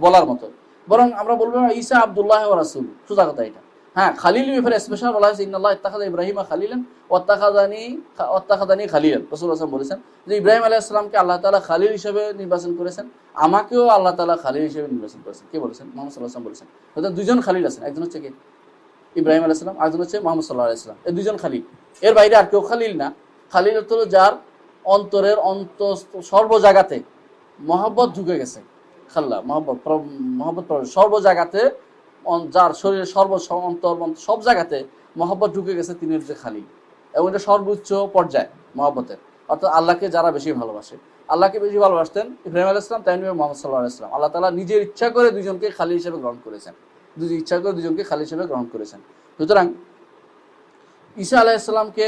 [SPEAKER 1] বলার মতো। বরং আমরা বলবো ঈসা আব্দুল্লাহ ওয়া রাসূল, সোজা কথা এটা। হ্যাঁ, খালিল ব্যাপারে স্পেশাল বলা হয়েছে, ইন্নাল্লাহ ইত্তাখাযা ইব্রাহিমা খালিলান ওয়াত্তাখাযানি খালিলান, রাসূল সাল্লাল্লাহু আলাইহি ওয়াসাল্লাম বলেছেন যে ইব্রাহিম আলাইহিস সালামকে আল্লাহ তাআলা খালিল হিসেবে নির্বাচন করেছেন, আমাকেও আল্লাহ তাআলা খালিল হিসেবে নির্বাচন করেছেন। কে বলেছেন? মুহাম্মদ সাল্লাল্লাহু আলাইহি ওয়াসাল্লাম বলেছেন। অর্থাৎ দুইজন খালিল আছেন, একজন হচ্ছে কে? ইব্রাহিম আলাইহিস সালাম, আরেকজন হচ্ছে মুহাম্মদ সাল্লাল্লাহু আলাইহি ওয়াসাল্লাম, এই দুইজন খালিল, এর বাইরে আর কেউ খালিল না। খালিল হলো যার অন্তরের সর্ব জায়গাতে মহব্বত ঢুকে গেছে, খাল্লা মহব্বত সর্ব জায়গাতে, যার শরীরের অন্তর সব জায়গাতে মহব্বত ঢুকে গেছে, তিনি হচ্ছে খালিল। এবং এটা সর্বোচ্চ পর্যায় মহব্বতের, অর্থাৎ আল্লাহকে যারা বেশি ভালোবাসে, আল্লাহকে বেশি ভালোবাসতেন ইব্রাহিম আলাইহিস সালাম, তাই মুহাম্মদ সাল্লাল্লাহু আলাইহি ওয়াসাল্লাম। আল্লাহ তাআলা নিজের ইচ্ছা করে দুজনকে খালিল হিসেবে গ্রহণ করেছেন, সুতরাং ঈসা আলাইহিস সালামকে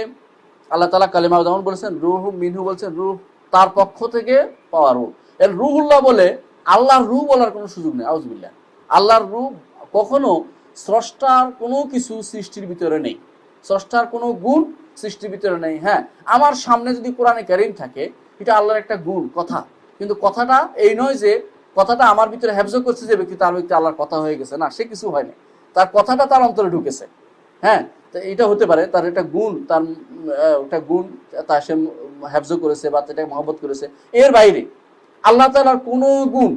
[SPEAKER 1] আল্লাহ তাআলা কালিমা যেমন বলেছেন রূহ মিনহু, বলছেন রূহ তার পক্ষ থেকে পাওয়া রূহ। এর রূহুল্লাহ বলে আল্লাহর রূহ বলার কোনো সুযোগ নেই, আউযুবিল্লাহ। আল্লাহর রূহ কখনো স্রষ্টার কোনো কিছু সৃষ্টির ভিতরে নেই, স্রষ্টার কোনো গুণ সৃষ্টির ভিতরে নেই। হ্যাঁ, আমার সামনে যদি কোরআনে কারীম থাকে, এটা আল্লাহর একটা গুণ, কথা, কিন্তু কথাটা এই নয় যে কথাটা আমার ভিতরে হেফজ করছে যে ব্যক্তি, তার ব্যক্তি আল্লাহর কথা হয়ে গেছে, না, সে কিছু হয়নি, তার কথাটা তার অন্তরে ঢুকেছে। হ্যাঁ, তো এটা হতে পারে তার একটা গুণ, তার একটা গুণ তার সে হেফজ করেছে বা এটাকে মহব্বত করেছে। এর বাইরে আল্লাহ তাআলার কোনো গুণ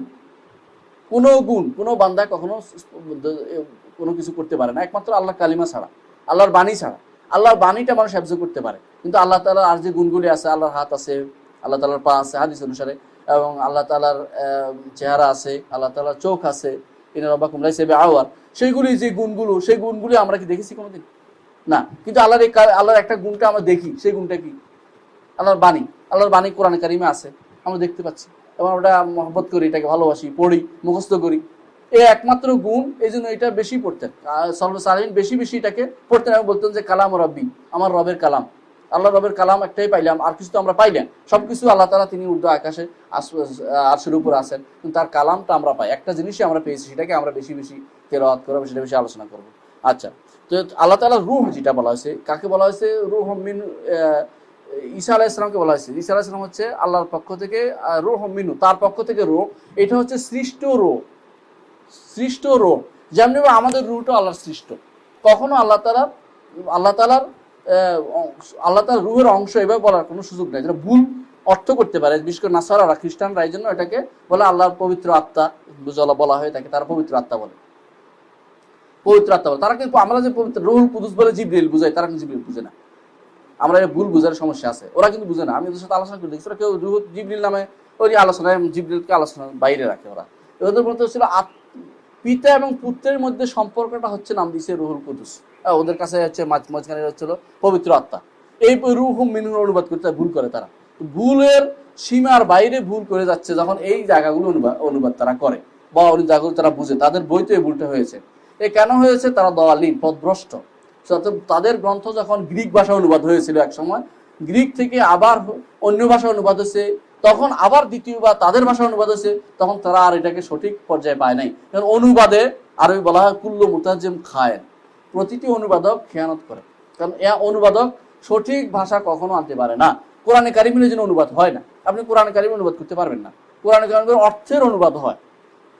[SPEAKER 1] কোনো বান্দা কখনো কোনো কিছু করতে পারে না, একমাত্র আল্লাহর কালিমা ছাড়া, আল্লাহর বাণী ছাড়া। আল্লাহর বাণীটা মানুষ হেফজ করতে পারে, কিন্তু আল্লাহ তাআলার আর যে গুণগুলি আছে, আল্লাহর হাত আছে, আল্লাহ তাআলার পা আছে হাদিস অনুসারে, এবং আল্লাহ তাআলার চেহারা আছে, আল্লাহ তাআলার চোখ আছে, ইন্না রাব্বাকুম লাইসা বিআওয়ার, সেইগুলি যে গুণগুলো, সেই গুণগুলি আমরা কি দেখেছি কোনোদিন? না। কিন্তু আল্লাহর একটা গুণটা আমরা দেখি, সেই গুণটা কি? আল্লাহর বাণী কোরআনে কারিমে আছে, আমরা দেখতে পাচ্ছি এবং আমরা মহব্বত করি, এটাকে ভালোবাসি, পড়ি, মুখস্থ করি। এই একমাত্র গুণ, এই জন্য এটা বেশি পড়তেন সালফ বেশি এটাকে পড়তেন এবং বলতেন যে কালাম রব্বি, আমার রবের কালাম, আল্লাহ রবের কালাম একটাই পাইলাম, আর কিছু তো আমরা পাইলাম, সবকিছু আল্লাহ তাআলা তিনি ঊর্ধ্ব আকাশে আরশের উপর আছেন, কিন্তু তার কালামটা আমরা পাই, একটা জিনিসই আমরা পেয়েছি, সেটাকে আমরা বেশি তেলাওয়াত করব, সেটা বেশি আলোচনা করব। আচ্ছা, তো আল্লাহ তাআলার রূহ যেটা বলা হয়েছে, কাকে বলা হয়েছে? রূহ মিন, ঈসা আলাইহিস সালামকে বলা হয়েছে। ঈসা আলাইহিস সালাম হচ্ছে আল্লাহর পক্ষ থেকে রূহ মিনহু, তার পক্ষ থেকে রূহ, এটা হচ্ছে সৃষ্ট রূহ। যেমনি আমাদের রূহটা আল্লাহর সৃষ্ট, কখনো আল্লাহ তাআলার রূহের অংশ এভাবে বলার কোনো সুযোগ নেই, যেটা ভুল অর্থ করতে পারে, বিশেষ করে নাসারারা, খ্রিস্টানরা, এই জন্য এটাকে বলে আল্লাহর পবিত্র আত্মা বলা হয়ে থাকে, তারা পবিত্র আত্মা বলে। তারা কিন্তু আমরা যে পবিত্র রুহুল কুদুস বলে জিবরিল বুঝাই, তারা কিন্তু জিবরিল বুঝে না, আমরা ভুল বুঝার সমস্যা আছে, ওরা কিন্তু বুঝে না। আমি ওদের সাথে আলোচনা করে দেখছি, ওরা কেউ রুহ জিবরিল নামে ওই আলোচনায় জিবরিলকে আলোচনার বাইরে রাখে। ওদের মধ্যে ছিল পিতা এবং পুত্রের মধ্যে সম্পর্কটা হচ্ছে নাম দিয়েছে রুহুল কুদুস, ওদের কাছে হচ্ছে মাঝখানে হচ্ছিল পবিত্র আত্মা। এই রূহ মিনহু অনুবাদ করতে ভুল করে তারা, ভুলের সীমার বাইরে ভুল করে যাচ্ছে যখন এই জায়গাগুলো অনুবাদ তারা করে বা ওই জায়গাগুলো তারা বুঝে, তাদের বইতে এই ভুলটা হয়েছে। এ কেন হয়েছে? তারা দওয়ালিন, পথভ্রষ্ট। তাদের গ্রন্থ যখন গ্রিক ভাষা অনুবাদ হয়েছিল এক সময়, গ্রিক থেকে আবার অন্য ভাষা অনুবাদ হয়েছে, তখন আবার দ্বিতীয়বার তাদের ভাষা অনুবাদ হয়েছে, তখন তারা আর এটাকে সঠিক পর্যায়ে পায় নাই। কারণ অনুবাদে আরবি বলা হয় কুল্লু মুতাজিম খায়েন, প্রতিটি অনুবাদক খেয়ানত করে। কারণ এ অনুবাদক সঠিক ভাষা কখনো আনতে পারে না। কোরআনে কারিমের জন্য অনুবাদ হয় না, আপনি কোরআনে কারিম অনুবাদ করতে পারবেন না। কোরআনে কারিমের অর্থের অনুবাদ হয়,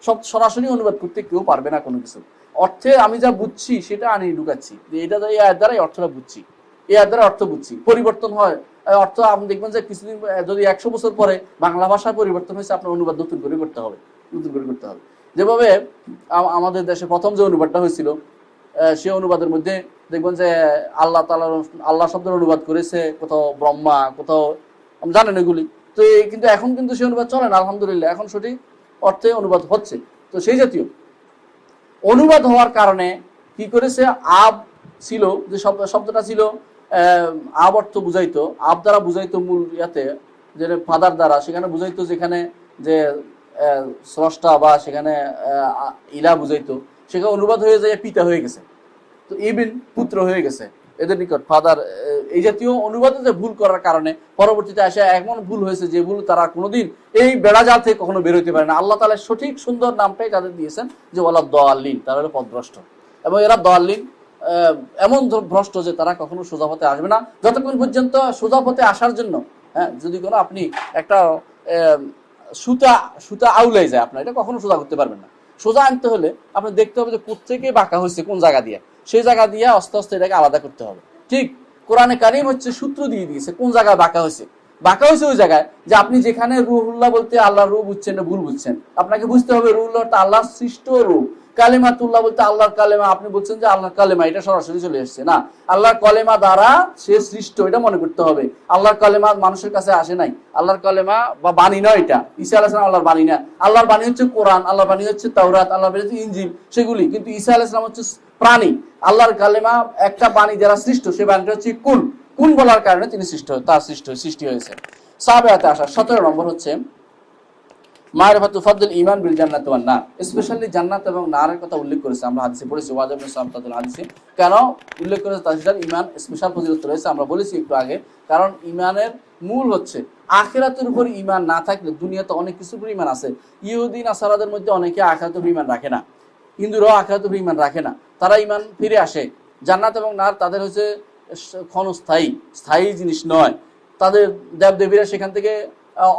[SPEAKER 1] সব সরাসরি অনুবাদ করতে কেউ পারবে না কোনো কিছু। অর্থে আমি যা বুঝছি সেটা আনি ঢুকাচ্ছি, এটা এই আয়ের দ্বারা এই অর্থটা বুঝছি, এই আয়ের দ্বারা অর্থ বুঝছি, পরিবর্তন হয় অর্থ। আপনি দেখবেন যে কিছুদিন যদি 100 বছর পরে বাংলা ভাষা পরিবর্তন হয়েছে, আপনার অনুবাদ নতুন করে করতে হবে, নতুন করে করতে হবে। যেভাবে আমাদের দেশে প্রথম যে অনুবাদটা হয়েছিল, সে অনুবাদের মধ্যে দেখবেন যে আল্লাহ তাআলা, আল্লাহ শব্দের অনুবাদ করেছে কোথাও ব্রহ্মা, কোথাও জানেন এগুলি। তো কিন্তু এখন কিন্তু সে অনুবাদ চলে না, আলহামদুলিল্লাহ, এখন সঠিক অর্থে অনুবাদ হচ্ছে। তো সেই জাতীয় অনুবাদ হওয়ার কারণে কি করেছে, আব ছিল যে শব্দটা ছিল, আব অর্থ বুঝাইতো, আব দ্বারা বুঝাইতো মূল ইয়াতে, যে ফাদার দ্বারা, সেখানে বুঝাইতো যেখানে যে স্রষ্টা বা সেখানে ইলা বুঝাইতো, সেখানে অনুবাদ হয়ে যায় পিতা হয়ে গেছে। তো ইবিন পুত্র হয়ে গেছে এদের নিকট, ফাদার। এই জাতীয় অনুবাদে যে ভুল করার কারণে পরবর্তীতে আসে এমন ভুল হয়েছে যে ভুল তারা কোনোদিন এই বেড়াজাল থেকে কখনো বেরোতে পারে না। আল্লাহ তাআলা সঠিক সুন্দর নামটাই তাদের দিয়েছেন যে ওয়ালা দাল্লিন, তারা হলো পথভ্রষ্ট। এবং এরা দাল্লিন এমন ভ্রষ্ট যে তারা কখনো সোজা পথে আসবে না, যতক্ষণ পর্যন্ত সোজা পথে আসার জন্য, হ্যাঁ, যদি কোনো আপনি একটা সুতা সুতা আউলাই যায়, আপনার এটা কখনো সোজা করতে পারবেন না। সোজা আনতে হলে আপনার দেখতে হবে যে কোত্থেকে বাঁকা হয়েছে, কোন জায়গা দিয়ে, সেই জায়গা দিয়ে আস্তে আস্তে এটাকে আলাদা করতে হবে। ঠিক কোরআনে কারিম হচ্ছে সূত্র দিয়ে দিয়েছে কোন জায়গায় বাঁকা হয়েছে। বাঁকা হয়েছে ওই জায়গায় যে আপনি যেখানে রুহুল্লাহ বলতে আল্লাহর রূহ বুঝছেন না, ভুল বুঝছেন। আপনাকে বুঝতে হবে রুহুল্লাহটা আল্লাহর সৃষ্ট রূহ, কালেমাতুল্লাহ বলতে আল্লাহর কালেমা, আপনি বলছেন যে আল্লাহর কালেমা, এটা সরাসরি চলে এসছে না, আল্লাহর কালেমা দ্বারা সে সৃষ্ট, এটা মনে করতে হবে। আল্লাহর কালেমা মানুষের কাছে আসে নাই, আল্লাহর কালেমা বা বাণী নয় এটা, ঈসা আলাইহিস সালাম আল্লাহর বাণী না। আল্লাহর বাণী হচ্ছে কোরআন, আল্লাহর বাণী হচ্ছে তাওরাত, আল্লাহর বাণী হচ্ছে ইনজিল, সেগুলি। কিন্তু ঈসা আলাইহিস সালাম হচ্ছে প্রাণী, আল্লাহর কালেমা একটা বাণী যারা সৃষ্ট, সে বাণীটা হচ্ছে কুন, কুন বলার কারণে তিনি তার সৃষ্টি হয়েছে। সাহাবায়াতে আসা 17 নম্বর হচ্ছে মারিফাতু ফাদল ঈমান বিল জান্নাতি ওয়ান নার, স্পেশালি জান্নাত এবং নারের কথা উল্লেখ করেছে। আমরা হাদিসে পড়েছি, ওয়াজ ইবনে সামতাতুল হাদিসে কেন উল্লেখ করেছে, তার ঈমান স্পেশাল ফজিলত রয়েছে, আমরা বলেছি একটু আগে। কারণ ঈমানের মূল হচ্ছে আখিরাতের উপর ঈমান না থাকলে দুনিয়াতে অনেক কিছুর উপর ঈমান আছে। ইহুদি নাসারাদের মধ্যে অনেকে আখিরাতের উপর ঈমান রাখে না, হিন্দুরাও আখিরাতের উপর ঈমান রাখে না, তারা ঈমান ফিরে আসে। জান্নাত এবং নার তাদের হচ্ছে ক্ষণস্থায়ী, স্থায়ী জিনিস নয়। তাদের দেবদেবীরা সেখান থেকে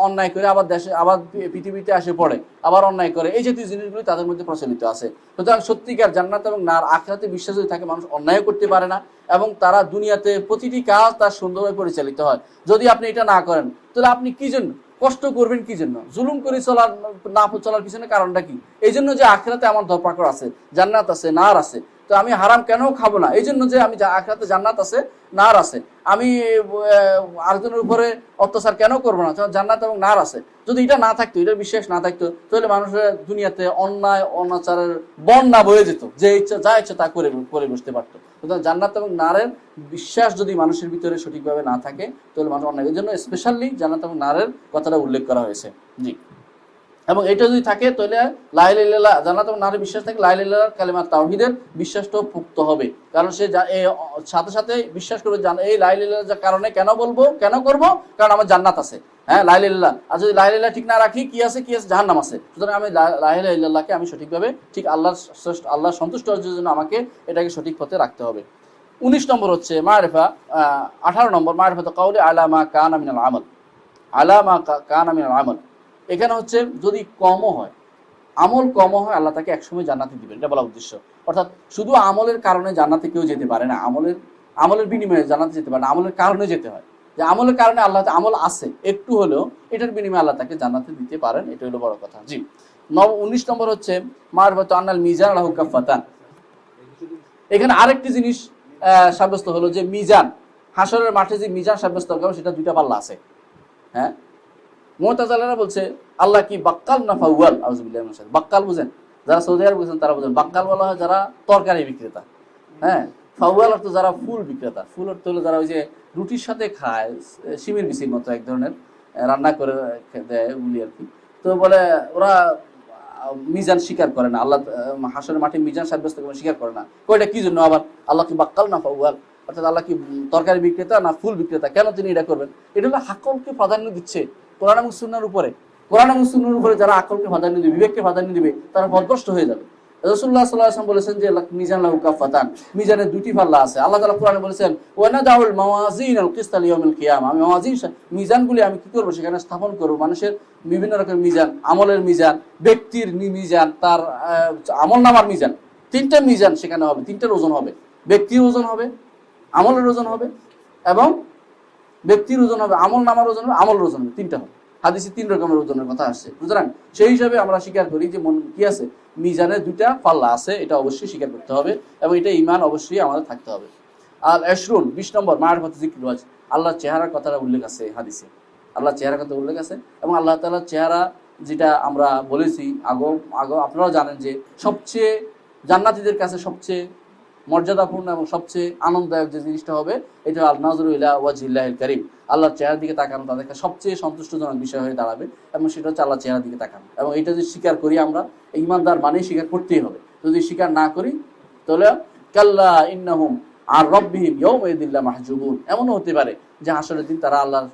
[SPEAKER 1] অন্যায় করে আবার দেশে, আবার পৃথিবীতে আসে পড়ে, আবার অন্যায় করে, এই জাতীয় জিনিসগুলি তাদের মধ্যে প্রচলিত আছে। সুতরাং সত্যিকার জান্নাত এবং নার আখিরাতে বিশ্বাস যদি থাকে, মানুষ অন্যায় করতে পারে না এবং তারা দুনিয়াতে প্রতিটি কাজ তার সুন্দরভাবে পরিচালিত হয়। যদি আপনি এটা না করেন, তাহলে আপনি কি জন্য কষ্ট করবেন, কি জন্য জুলুম করে চলার পিছনে কারণটা কি? এই জন্য যে আখিরাতে আমার ধরপাকড় আছে, জান্নাত আছে, নার আছে, তো আমি হারাম কেন খাবো না? এই জন্য যে আমি আখিরাতে জান্নাত আছে, নার আছে, আমি আরেকজনের উপরে অত্যাচার কেন করবো না? জান্নাত এবং নার আছে। যদি এটা না থাকতো, এটার বিশ্বাস না থাকতো, তাহলে মানুষের দুনিয়াতে অন্যায় অনাচারের বন্যা বয়ে যেত, যে ইচ্ছা যা ইচ্ছা তা করে বসতে পারতো। সুতরাং জান্নাত এবং নারের বিশ্বাস যদি মানুষের ভিতরে সঠিকভাবে না থাকে, তাহলে মানুষ অন্যায়। এই জন্য স্পেশালি জান্নাত এবং নারের কথাটা উল্লেখ করা হয়েছে। জি, এবং এটা যদি থাকে তাহলে লা ইলাহা ইল্লাল্লাহ, জান্নাত এবং নারে বিশ্বাস থাকে, লা ইলাহা ইল্লাল্লাহ কালিমা তাওহীদের বিশ্বাসটাও পুক্ত হবে। কারণ সে সাথে সাথে বিশ্বাস করবে, এই লা ইলাহা ইল্লাল্লাহ কারণে কেন বলবো, কেন করব? কারণ আমার জান্নাত আছে। হ্যাঁ, লা ইলাহা ইল্লাল্লাহ। আর যদি লা ইলাহা ইল্লাল্লাহ ঠিক না রাখি, কি আছে জাহান্নাম আছে। সুতরাং আমি লা ইলাহা ইল্লাল্লাহকে আমি সঠিকভাবে, ঠিক আল্লাহ সন্তুষ্ট হওয়ার জন্য আমাকে এটাকে সঠিক পথে রাখতে হবে। 19 নম্বর হচ্ছে মারিফা, 18 নম্বর মারিফাতু কাউলি আলা মা কানা মিনাল আমল, আলা মা কানা মিনাল আমল। এখানে হচ্ছে যদি কমও হয়, আমল কমও হয়, আল্লাহ তাকে একসময় জান্নাতে দিবেন, এটা বলা উদ্দেশ্য। অর্থাৎ শুধু আমলের কারণে জান্নাতে কেউ যেতে পারে না, আমলের বিনিময়ে জান্নাতে যেতে পারে না, আমলের কারণে যেতে হয়। যে আমলের কারণে আল্লাহ, আমল আছে একটু হলেও, এটার বিনিময়ে আল্লাহ তাকে জান্নাতে দিতে পারেন, এটা হলো বড় কথা। জি, 19 নম্বর হচ্ছে মারফাতু আন্নাল মিজান লাহু কাফাতান। এখানে আরেকটি জিনিস সাব্যস্ত হলো যে মিজান, হাসরের মাঠে যে মিজান সাব্যস্ত হবে, সেটা দুইটা পাল্লা আছে। হ্যাঁ, মুতাযালিরা বলছে আল্লাহ কি বাক্কাল না ফাওয়াল? আউযুবিল্লাহি মিনাশ শাইতানির। বাক্কাল বুঝেন, যারা সৌদি আরব বুঝেন তারা বুঝেন। বাক্কাল বলা হয় যারা তরকারি বিক্রেতা। হ্যাঁ, ফাওয়াল অর্থ যারা ফুল বিক্রেতা। ফুল অর্থ হলো যারা ওই যে রুটির সাথে খায়, শিমের বিচির মতো এক ধরনের, রান্না করে দেয় বলি আর কি। তো বলে ওরা মিজান স্বীকার করে না, আল্লাহ হাসরের মাঠে মিজান সাব্যস্ত করে স্বীকার করে না। কয়টা কি জন্য আবার? আল্লাহ কি বাক্কাল না ফাউয়াল, অর্থাৎ আল্লাহ কি তরকারি বিক্রেতা না ফুল বিক্রেতা, কেন তিনি এটা করবেন? এটা হলো আকলকে প্রাধান্য দিচ্ছে কোরআন এবং সুন্নাহর উপরে। কোরআন এবং সুন্নাহর উপরে যারা আকলকে প্রাধান্য দিবে, বিবেককে প্রাধান্য দিবে, তারা পথভ্রষ্ট হয়ে যাবে। রাসূলুল্লাহ সাল্লাল্লাহু আলাইহি ওয়াসাল্লাম বলেছেন যে মিজান লাহু কাফাতান, মিজানের দুটি পাল্লা আছে। আল্লাহ তাআলা কোরআনে বলেছেন ওয়া নাদাউল মাওয়াজিনাল কিসতা লিয়াউমিল কিয়ামা, আমি মিজানগুলি আমি কি করব? সেখানে স্থাপন করব। মানুষের বিভিন্ন রকমের মিজান, আমলের মিজান, ব্যক্তির মিজান, তার আমলনামার মিজান, তিনটা মিজান সেখানে হবে, তিনটার ওজন হবে। ব্যক্তির ওজন হবে, আমলের ওজন হবে, এবং ব্যক্তির ওজন হবে, আমল নামার ওজন হবে, আমলের ওজন হবে, তিনটা হবে। হাদিসে 3 রকমের ওজনের কথা আসছে, সুতরাং সেই হিসাবে আমরা স্বীকার করি যে মন কি আছে, মিজানের 2টা পাল্লা আছে, এটা অবশ্যই স্বীকার করতে হবে, এবং এটা ঈমান অবশ্যই আমাদের থাকতে হবে। আর 20 নম্বর মারিফাতু যিকরুল ওয়াজহ, আল্লাহর চেহারার কথাটা উল্লেখ আছে হাদিসে, আল্লাহর চেহারার কথা উল্লেখ আছে। এবং আল্লাহ তাআলার চেহারা যেটা আমরা বলেছি আগো আপনারাও জানেন যে সবচেয়ে জান্নাতীদের কাছে সবচেয়ে মর্যাদাপূর্ণ এবং সবচেয়ে আনন্দদায়ক যে জিনিসটা হবে, এটা আল নাযরু ইলা ওয়াজহিল্লাহিল কারীম, আল্লাহর চেহারার দিকে তাকানো তাদের কাছে সবচেয়ে সন্তুষ্টজনক বিষয় হয়ে দাঁড়াবে, এবং সেটা হচ্ছে আল্লাহর চেহারার দিকে তাকানো। এবং এটা যদি স্বীকার করি আমরা, ঈমানদার মানেই স্বীকার করতেই হবে। যদি স্বীকার না করি তাহলে কাল্লা ইন্নাহুম আর রব্বিহিম ইয়াউমাইযিন লামাহজুবুন, এমনও হতে পারে যে হাসরের দিন তারা আল্লাহর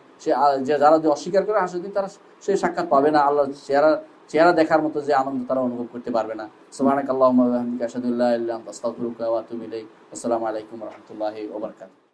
[SPEAKER 1] যারা যে অস্বীকার করে, হাসরের দিন তারা সে সাক্ষাৎ পাবে না, আল্লাহর চেহারা দেখার মতো যে আনন্দ তারা অনুভব করতে পারবে না। সুবহানাকাল্লাহুম্মা ওয়া বিহামদিকা আশহাদু আল্লা ইলাহা ইল্লা আনতা আস্তাগফিরুকা ওয়া আতুবু ইলাইক। আসসালামু আলাইকুম ওয়া রাহমাতুল্লাহি ওয়া বারাকাতুহু।